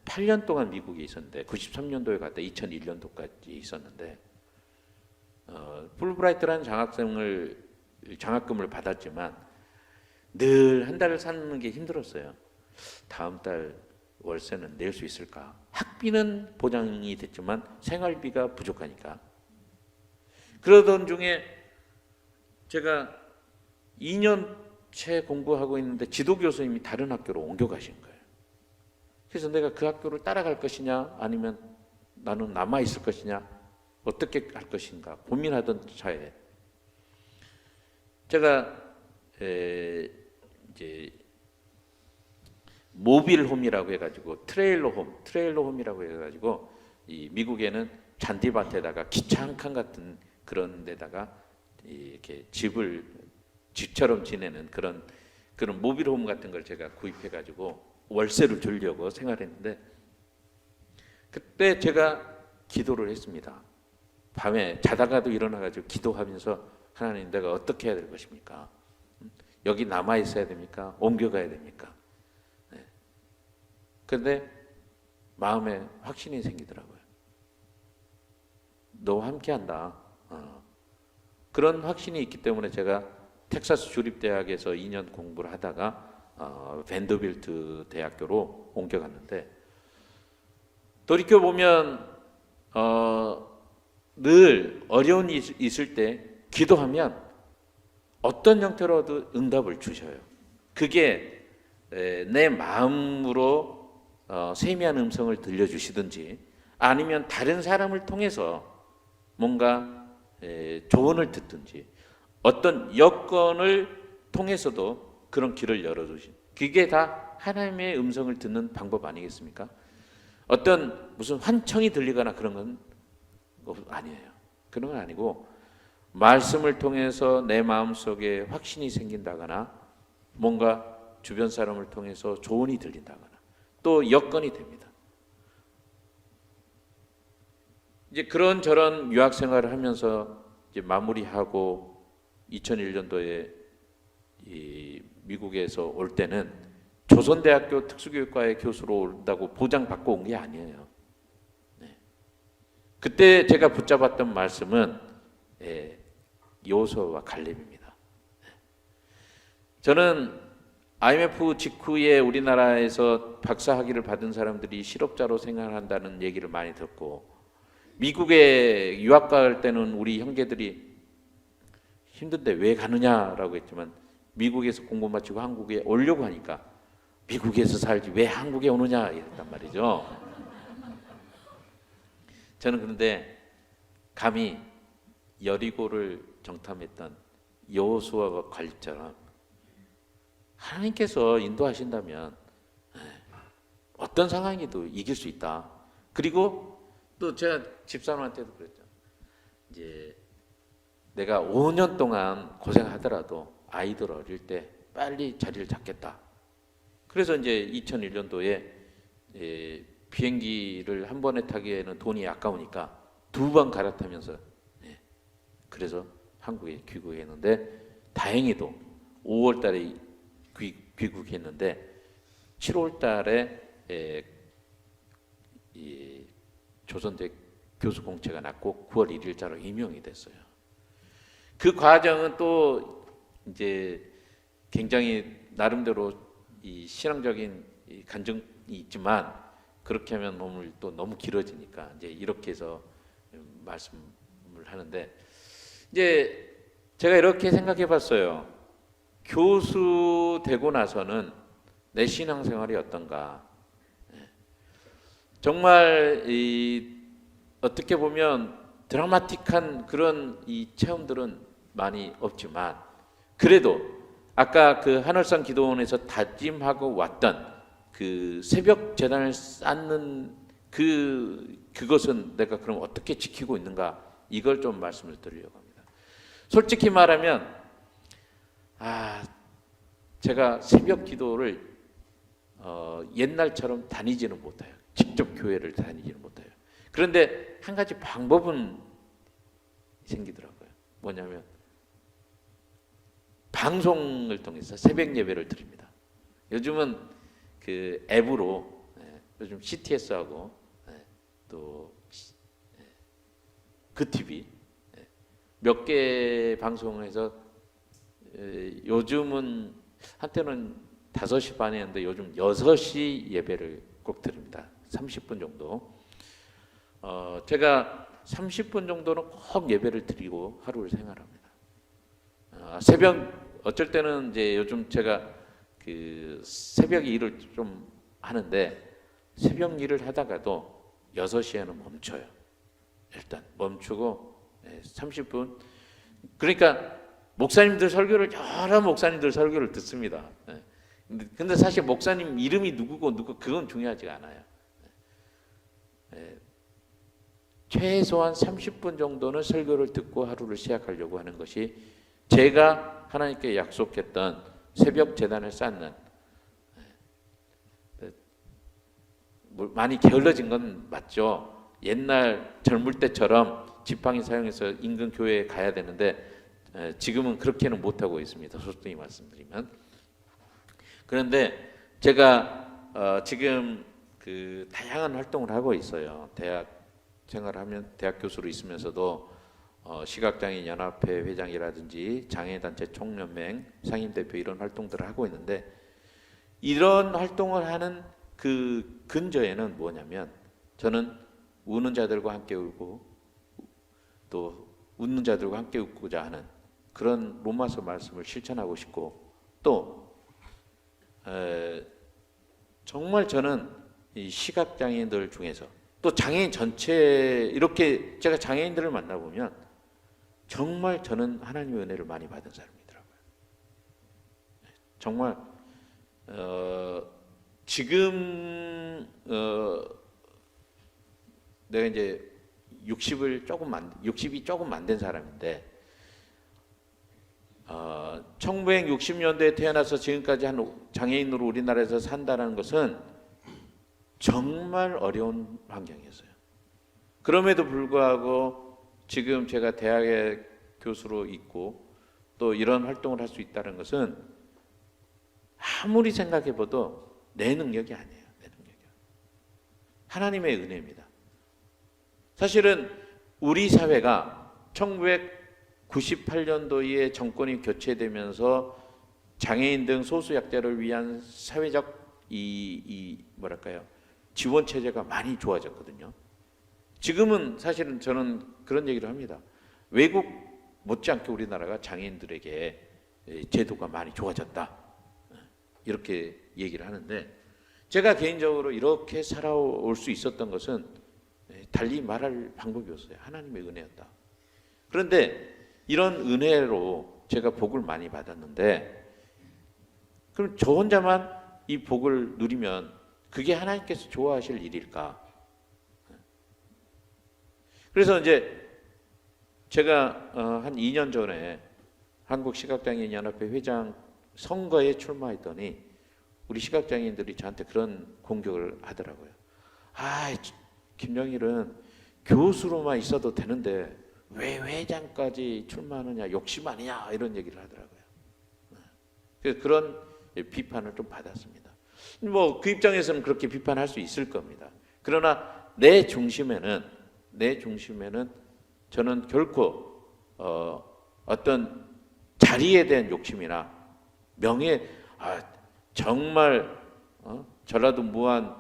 8년 동안 미국에 있었는데 93년도에 갔다 2001년도까지 있었는데 풀브라이트라는 장학금을 받았지만 늘 한 달을 사는 게 힘들었어요. 다음 달 월세는 낼 수 있을까? 학비는 보장이 됐지만 생활비가 부족하니까. 그러던 중에 제가 2년째 공부하고 있는데 지도 교수님이 다른 학교로 옮겨가신 거예요. 그래서 내가 그 학교를 따라갈 것이냐 아니면 나는 남아 있을 것이냐 어떻게 할 것인가 고민하던 차에 제가 이제 모빌홈이라고 해가지고 트레일러홈이라고 해가지고 이 미국에는 잔디밭에다가 기차 한 칸 같은 그런 데다가 이렇게 집처럼 지내는 그런 모빌홈 같은 걸 제가 구입해가지고 월세를 주려고 생활했는데 그때 제가 기도를 했습니다. 밤에 자다가도 일어나가지고 기도하면서 하나님 내가 어떻게 해야 될 것입니까? 여기 남아 있어야 됩니까? 옮겨가야 됩니까? 그런데 마음에 확신이 생기더라고요. 너와 함께한다. 그런 확신이 있기 때문에 제가 텍사스 주립대학에서 2년 공부를 하다가 밴더빌트 대학교로 옮겨갔는데 돌이켜 보면 늘 어려운 일이 있을 때 기도하면 어떤 형태로도 응답을 주셔요. 그게 내 마음으로 세미한 음성을 들려주시든지 아니면 다른 사람을 통해서 뭔가 조언을 듣든지 어떤 여건을 통해서도 그런 길을 열어주신 그게 다 하나님의 음성을 듣는 방법 아니겠습니까? 어떤 무슨 환청이 들리거나 그런 건 아니에요. 그런 건 아니고 말씀을 통해서 내 마음속에 확신이 생긴다거나 뭔가 주변 사람을 통해서 조언이 들린다거나 또 여건이 됩니다. 이제 그런저런 유학 생활을 하면서 이제 마무리하고 2001년도에 이 미국에서 올 때는 조선대학교 특수교육과의 교수로 온다고 보장받고 온 게 아니에요. 네. 그때 제가 붙잡았던 말씀은 여호수아와 갈렙입니다. 저는 IMF 직후에 우리나라에서 박사학위를 받은 사람들이 실업자로 생활한다는 얘기를 많이 듣고 미국에 유학 갈 때는 우리 형제들이 힘든데 왜 가느냐라고 했지만 미국에서 공부 마치고 한국에 오려고 하니까 미국에서 살지 왜 한국에 오느냐 이랬단 말이죠. 저는 그런데 감히 여리고를 정탐했던 여호수아와 갈렙처럼 하나님께서 인도하신다면 어떤 상황에도 이길 수 있다. 그리고 또 제가 집사람한테도 그랬죠. 이제 내가 5년 동안 고생하더라도 아이들 어릴 때 빨리 자리를 잡겠다. 그래서 이제 2001년도에 비행기를 한 번에 타기에는 돈이 아까우니까 2번 갈아타면서 그래서 한국에 귀국했는데 다행히도 5월 달에 귀국했는데 7월 달에 조선대 교수 공채가 났고 9월 1일자로 임용이 됐어요. 그 과정은 또 이제 굉장히 나름대로 이 신앙적인 이 간증이 있지만 그렇게 하면 오늘 또 너무 길어지니까 이제 이렇게 해서 말씀을 하는데 이제 제가 이렇게 생각해 봤어요. 교수 되고 나서는 내 신앙생활이 어떤가. 정말 어떻게 보면 드라마틱한 그런 이 체험들은 많이 없지만 그래도 아까 그 한월산 기도원에서 다짐하고 왔던 그 새벽 재단을 쌓는 그것은 내가 그럼 어떻게 지키고 있는가, 이걸 좀 말씀을 드리려고 합니다. 솔직히 말하면 제가 새벽 기도를 옛날처럼 다니지는 못해요. 직접 교회를 다니지는 못해요. 그런데 한 가지 방법은 생기더라고요. 뭐냐면 방송을 통해서 새벽 예배를 드립니다. 요즘은 그 앱으로 요즘 CTS하고 또 그 TV 몇 개 방송에서 요즘은 한때는 5시 반이었는데 요즘 6시 예배를 꼭 드립니다. 30분 정도. 제가 30분 정도는 꼭 예배를 드리고 하루를 생활합니다. 새벽 어쩔 때는 이제 요즘 제가 그 새벽 일을 좀 하는데 새벽 일을 하다가도 6시에는 멈춰요. 일단 멈추고 30분. 그러니까 목사님들 설교를 여러 목사님들 설교를 듣습니다. 근데 사실 목사님 이름이 누구고 그건 중요하지가 않아요. 최소한 30분 정도는 설교를 듣고 하루를 시작하려고 하는 것이 제가 하나님께 약속했던 새벽 재단을 쌓는, 많이 게을러진 건 맞죠. 옛날 젊을 때처럼 지팡이 사용해서 인근 교회에 가야 되는데 지금은 그렇게는 못하고 있습니다. 솔직히 말씀드리면. 그런데 제가 지금 그 다양한 활동을 하고 있어요. 대학 생활하면 대학 교수로 있으면서도 시각장애인 연합회 회장이라든지 장애단체 총연맹 상임대표 이런 활동들을 하고 있는데, 이런 활동을 하는 그 근저에는 뭐냐면 저는 우는 자들과 함께 울고 또 웃는 자들과 함께 웃고자 하는 그런 로마서 말씀을 실천하고 싶고, 또 정말 저는 이 시각장애인들 중에서 또 장애인 전체, 이렇게 제가 장애인들을 만나보면 정말 저는 하나님의 은혜를 많이 받은 사람이더라고요. 정말 지금 내가 이제 60이 조금 안 된 사람인데 1960년대에 태어나서 지금까지 한 장애인으로 우리나라에서 산다는 것은 정말 어려운 환경이었어요. 그럼에도 불구하고 지금 제가 대학의 교수로 있고 또 이런 활동을 할 수 있다는 것은 아무리 생각해봐도 내 능력이 아니에요. 내 능력이. 하나님의 은혜입니다. 사실은 우리 사회가 1998년도에 정권이 교체되면서 장애인 등 소수 약자를 위한 사회적 뭐랄까요, 지원 체제가 많이 좋아졌거든요. 지금은 사실은 저는 그런 얘기를 합니다. 외국 못지않게 우리나라가 장애인들에게 제도가 많이 좋아졌다, 이렇게 얘기를 하는데, 제가 개인적으로 이렇게 살아올 수 있었던 것은 달리 말할 방법이 없어요. 하나님의 은혜였다. 그런데 이런 은혜로 제가 복을 많이 받았는데, 그럼 저 혼자만 이 복을 누리면 그게 하나님께서 좋아하실 일일까? 그래서 이제 제가 한 2년 전에 한국시각장애인연합회 회장 선거에 출마했더니 우리 시각장애인들이 저한테 그런 공격을 하더라고요. 김영일은 교수로만 있어도 되는데 왜 회장까지 출마하느냐, 욕심 아니냐, 이런 얘기를 하더라고요. 그런 비판을 좀 받았습니다. 뭐 그 입장에서는 그렇게 비판할 수 있을 겁니다. 그러나 내 중심에는 저는 결코 어떤 자리에 대한 욕심이나 명예, 정말 전라도 무안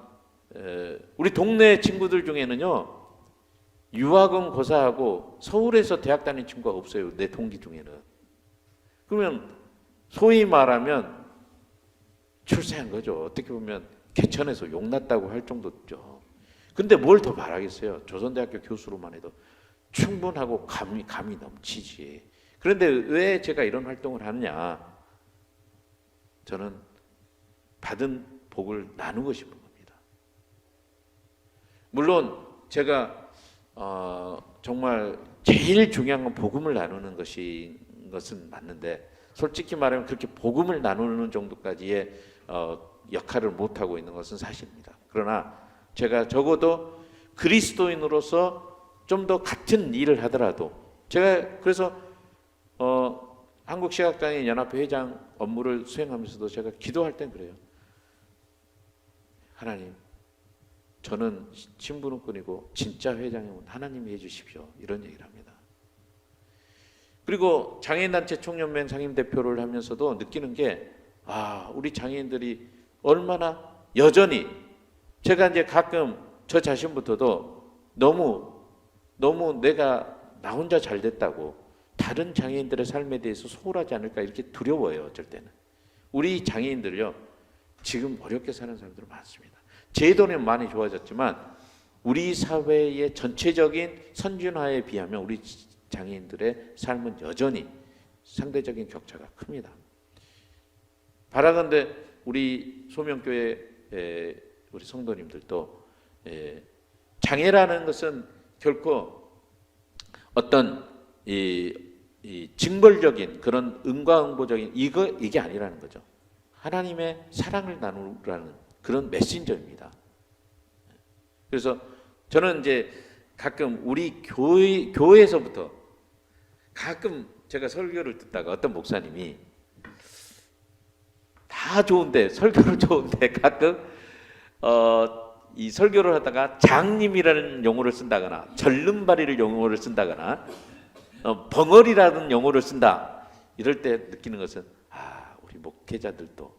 우리 동네 친구들 중에는요, 유학원 고사하고 서울에서 대학 다닌 친구가 없어요. 내 동기 중에는. 그러면 소위 말하면 출세한 거죠. 어떻게 보면 개천에서 용났다고 할 정도죠. 근데 뭘 더 바라겠어요. 조선대학교 교수로만 해도 충분하고 감이 넘치지. 그런데 왜 제가 이런 활동을 하느냐? 저는 받은 복을 나누고 싶은 겁니다. 물론 제가 정말 제일 중요한 건 복음을 나누는 것은 맞는데, 솔직히 말하면 그렇게 복음을 나누는 정도까지의 역할을 못 하고 있는 것은 사실입니다. 그러나 제가 적어도 그리스도인으로서 좀 더 같은 일을 하더라도, 제가 그래서 한국시각장애인 연합회 회장 업무를 수행하면서도 제가 기도할 땐 그래요. 하나님, 저는 신부름꾼이고 진짜 회장은 하나님이 해주십시오. 이런 얘기를 합니다. 그리고 장애인단체 총연맹 상임대표를 하면서도 느끼는 게, 우리 장애인들이 얼마나 여전히, 제가 이제 가끔 저 자신부터도 너무 내가 나 혼자 잘 됐다고 다른 장애인들의 삶에 대해서 소홀하지 않을까 이렇게 두려워요. 어쩔 때는. 우리 장애인들요, 지금 어렵게 사는 사람들 많습니다. 제도는 많이 좋아졌지만 우리 사회의 전체적인 선진화에 비하면 우리 장애인들의 삶은 여전히 상대적인 격차가 큽니다. 바라건대 우리 소명교회 우리 성도님들도 장애라는 것은 결코 어떤 이 징벌적인 그런 응과응보적인 이게 아니라는 거죠. 하나님의 사랑을 나누라는 그런 메신저입니다. 그래서 저는 이제 가끔 우리 교회에서부터 가끔 제가 설교를 듣다가 어떤 목사님이 다 좋은데, 설교는 좋은데 가끔 이 설교를 하다가 장님이라는 용어를 쓴다거나 절름발이를 용어를 쓴다거나 벙어리라는 용어를 쓴다, 이럴 때 느끼는 것은 우리 목회자들도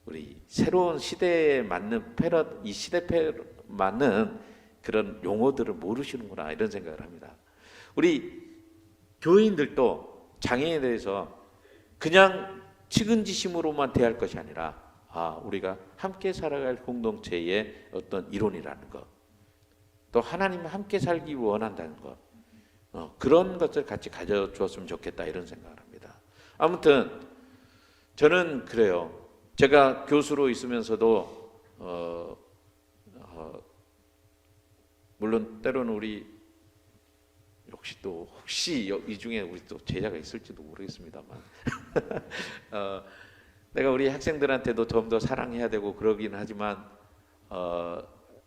우리 새로운 시대에 맞는 이 시대에 맞는 그런 용어들을 모르시는구나, 이런 생각을 합니다. 우리 교인들도 장애에 대해서 그냥 측은지심으로만 대할 것이 아니라 우리가 함께 살아갈 공동체의 어떤 이론이라는 것, 또 하나님과 함께 살기 원한다는 것, 그런 것을 같이 가져주었으면 좋겠다, 이런 생각을 합니다. 아무튼 저는 그래요. 제가 교수로 있으면서도 물론 때로는 우리 혹시 이 중에 우리 또 제자가 있을지도 모르겠습니다만 내가 우리 학생들한테도 좀 더 사랑해야 되고 그러긴 하지만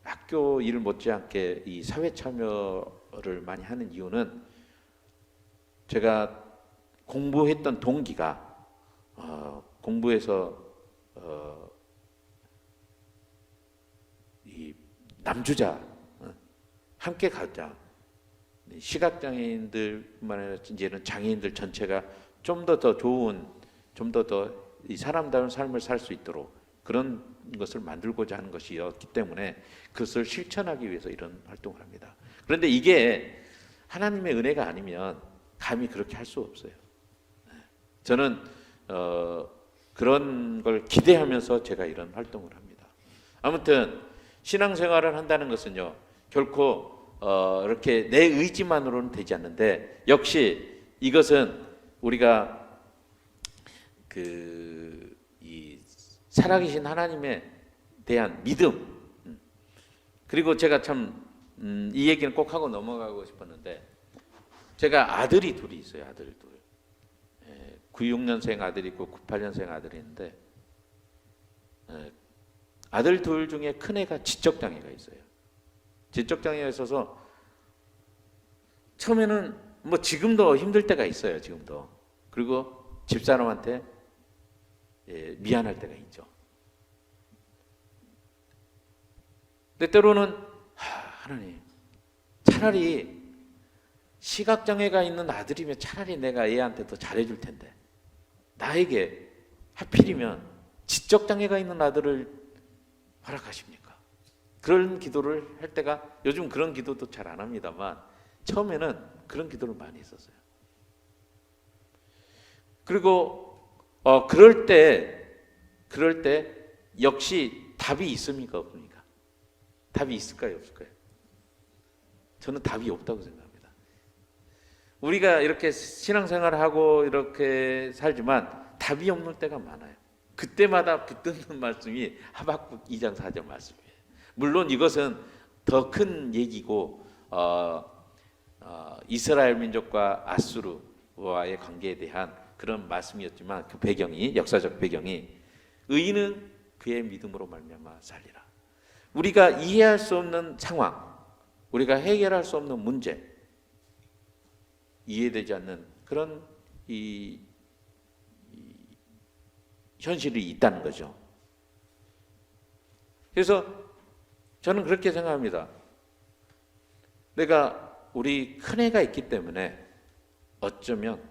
학교 일 못지않게 이 사회 참여를 많이 하는 이유는, 제가 공부했던 동기가 공부해서 이 남주자 함께 가자, 시각장애인들만 아니라 이제는 장애인들 전체가 좀 더 좋은, 좀 더 이 사람다운 삶을 살 수 있도록 그런 것을 만들고자 하는 것이었기 때문에 그것을 실천하기 위해서 이런 활동을 합니다. 그런데 이게 하나님의 은혜가 아니면 감히 그렇게 할 수 없어요. 저는 그런 걸 기대하면서 제가 이런 활동을 합니다. 아무튼 신앙생활을 한다는 것은요, 결코 이렇게 내 의지만으로는 되지 않는데, 역시 이것은 우리가 이 살아계신 하나님에 대한 믿음, 그리고 제가 참 이 얘기는 꼭 하고 넘어가고 싶었는데, 제가 아들이 둘이 있어요. 아들 둘. 96년생 아들이 있고 98년생 아들이 있는데, 아들 둘 중에 큰 애가 지적장애가 있어요. 지적장애가 있어서 처음에는 뭐 지금도 힘들 때가 있어요. 지금도. 그리고 집사람한테 미안할 때가 있죠. 근데 때로는 하나님, 차라리 시각장애가 있는 아들이면 차라리 내가 애한테 더 잘해줄 텐데, 나에게 하필이면 지적장애가 있는 아들을 허락하십니까? 그런 기도를 할 때가, 요즘 그런 기도도 잘 안 합니다만 처음에는 그런 기도를 많이 했었어요. 그리고 그럴 때 역시 답이 있습니까 없습니까? 답이 있을까요 없을까요? 저는 답이 없다고 생각합니다. 우리가 이렇게 신앙생활을 하고 이렇게 살지만 답이 없는 때가 많아요. 그때마다 붙드는 말씀이 하박국 2장 4절 말씀이에요. 물론 이것은 더 큰 얘기고 이스라엘 민족과 아수르와의 관계에 대한 그런 말씀이었지만 그 배경이 역사적 배경이 의인은 그의 믿음으로 말미암아 살리라. 우리가 이해할 수 없는 상황, 우리가 해결할 수 없는 문제, 이해되지 않는 그런 이 현실이 있다는 거죠. 그래서 저는 그렇게 생각합니다. 우리 큰애가 있기 때문에 어쩌면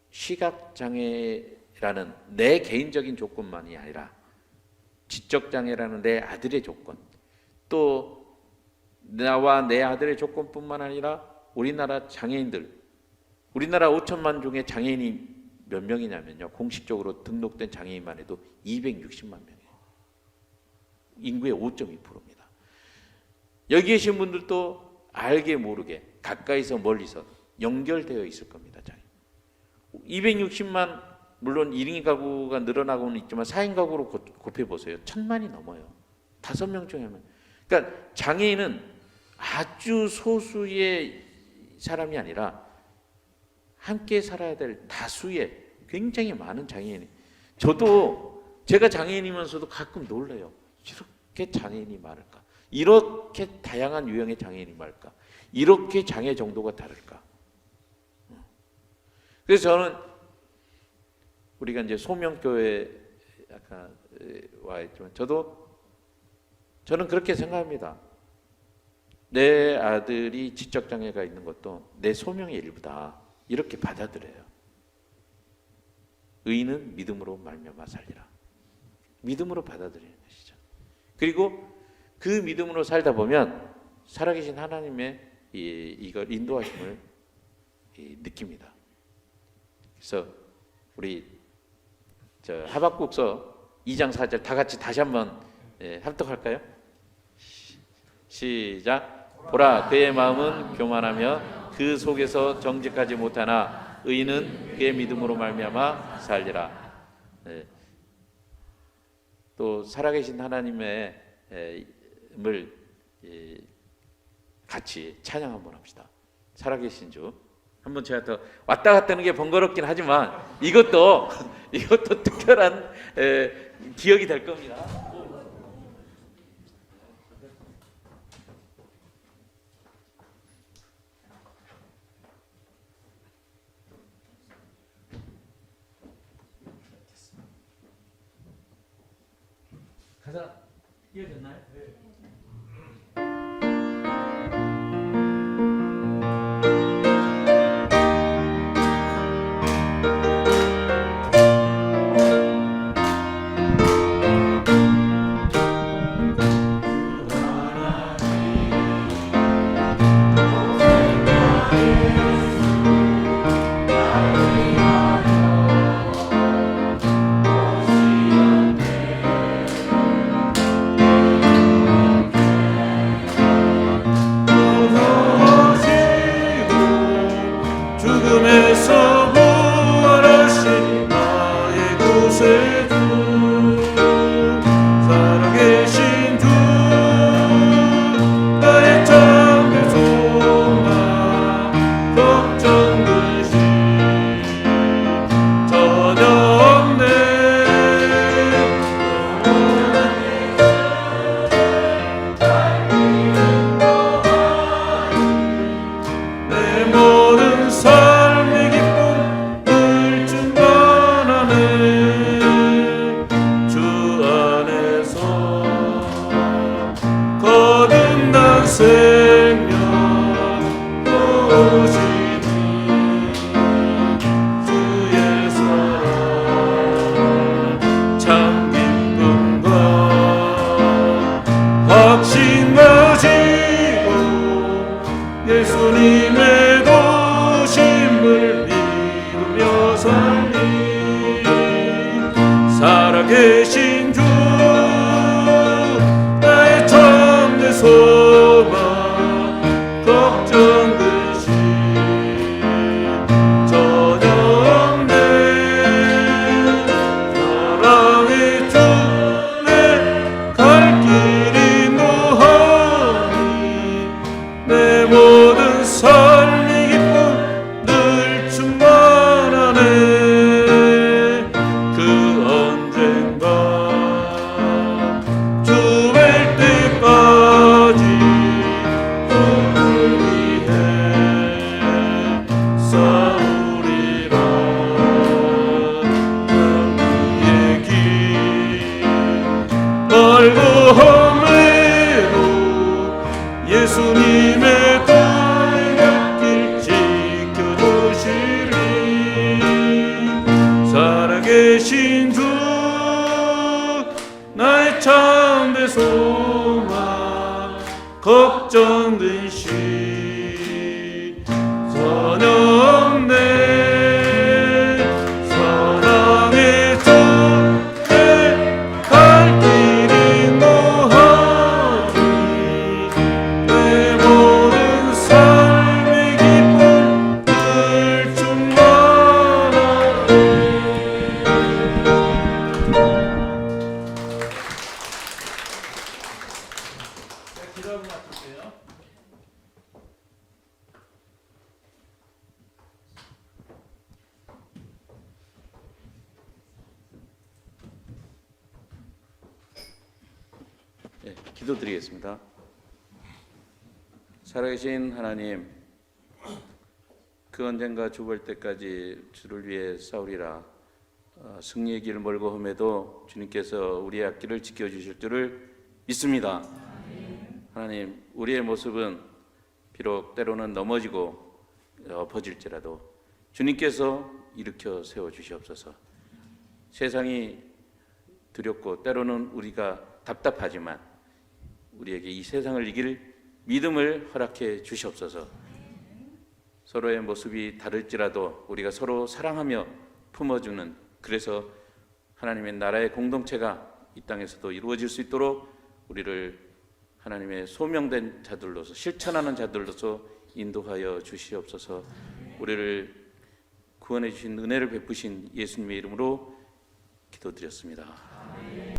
시각장애라는 내 개인적인 조건만이 아니라 지적장애라는 내 아들의 조건, 또 나와 내 아들의 조건뿐만 아니라 우리나라 장애인들, 우리나라 5천만 중에 장애인이 몇 명이냐면요, 공식적으로 등록된 장애인만 해도 260만 명이에요. 인구의 5.2%입니다. 여기 계신 분들도 알게 모르게 가까이서 멀리서 연결되어 있을 겁니다. 260만, 물론 1인 가구가 늘어나고는 있지만 4인 가구로 곱해보세요. 1000만이 넘어요. 5명 중에 한 명. 그러니까 장애인은 아주 소수의 사람이 아니라 함께 살아야 될 다수의 굉장히 많은 장애인이. 저도 제가 장애인이면서도 가끔 놀라요. 이렇게 장애인이 많을까? 이렇게 다양한 유형의 장애인이 많을까? 이렇게 장애 정도가 다를까? 그래서 저는 우리가 이제 소명교회 아까 와 있지만 저는 그렇게 생각합니다. 내 아들이 지적장애가 있는 것도 내 소명의 일부다. 이렇게 받아들여요. 의인은 믿음으로 말미암아 살리라. 믿음으로 받아들이는 것이죠. 그리고 그 믿음으로 살다 보면 살아계신 하나님의 이걸 인도하심을 느낍니다. 그래서 우리 하박국서 2장 4절 다 같이 다시 한번 합독할까요? 시작. 보라, 그의 마음은 교만하며 그 속에서 정직하지 못하나 의인은 그의 믿음으로 말미암아 살리라. 또 살아계신 하나님의 을 같이 찬양 한번 합시다. 살아계신 주. 한번 제가 더 왔다 갔다 하는 게 번거롭긴 하지만 이것도 특별한 기억이 될 겁니다. 가사 이어졌나요? 네. 예수님의 도심을 믿으며 살리 내 모든 삶이 기쁨 늘 충만하네. 그 언젠가 주 뵐 때까지 주를 위해 싸우리라. 그의 길 멀고 험해도 예수님의 길 지켜주시리. 살아계신 주 나의 참된 소망 걱정된 시 전혀 없네. 사랑의 전에 갈 길이 노하니 내 모든 삶의 기쁨 늘 충만하니. 기도 한번 마칠게요. 네, 기도드리겠습니다. 살아계신 하나님, 그 언젠가 죽을 때까지 주를 위해 싸우리라. 승리의 길 멀고 험해도 주님께서 우리의 앞길을 지켜주실 줄을 믿습니다. 하나님, 우리의 모습은 비록 때로는 넘어지고 엎어질지라도 주님께서 일으켜 세워주시옵소서. 세상이 두렵고 때로는 우리가 답답하지만 우리에게 이 세상을 이길 믿음을 허락해 주시옵소서. 서로의 모습이 다를지라도 우리가 서로 사랑하며 품어주는, 그래서 하나님의 나라의 공동체가 이 땅에서도 이루어질 수 있도록 우리를 하나님의 소명된 자들로서, 실천하는 자들로서 인도하여 주시옵소서. 우리를 구원해 주신 은혜를 베푸신 예수님의 이름으로 기도드렸습니다.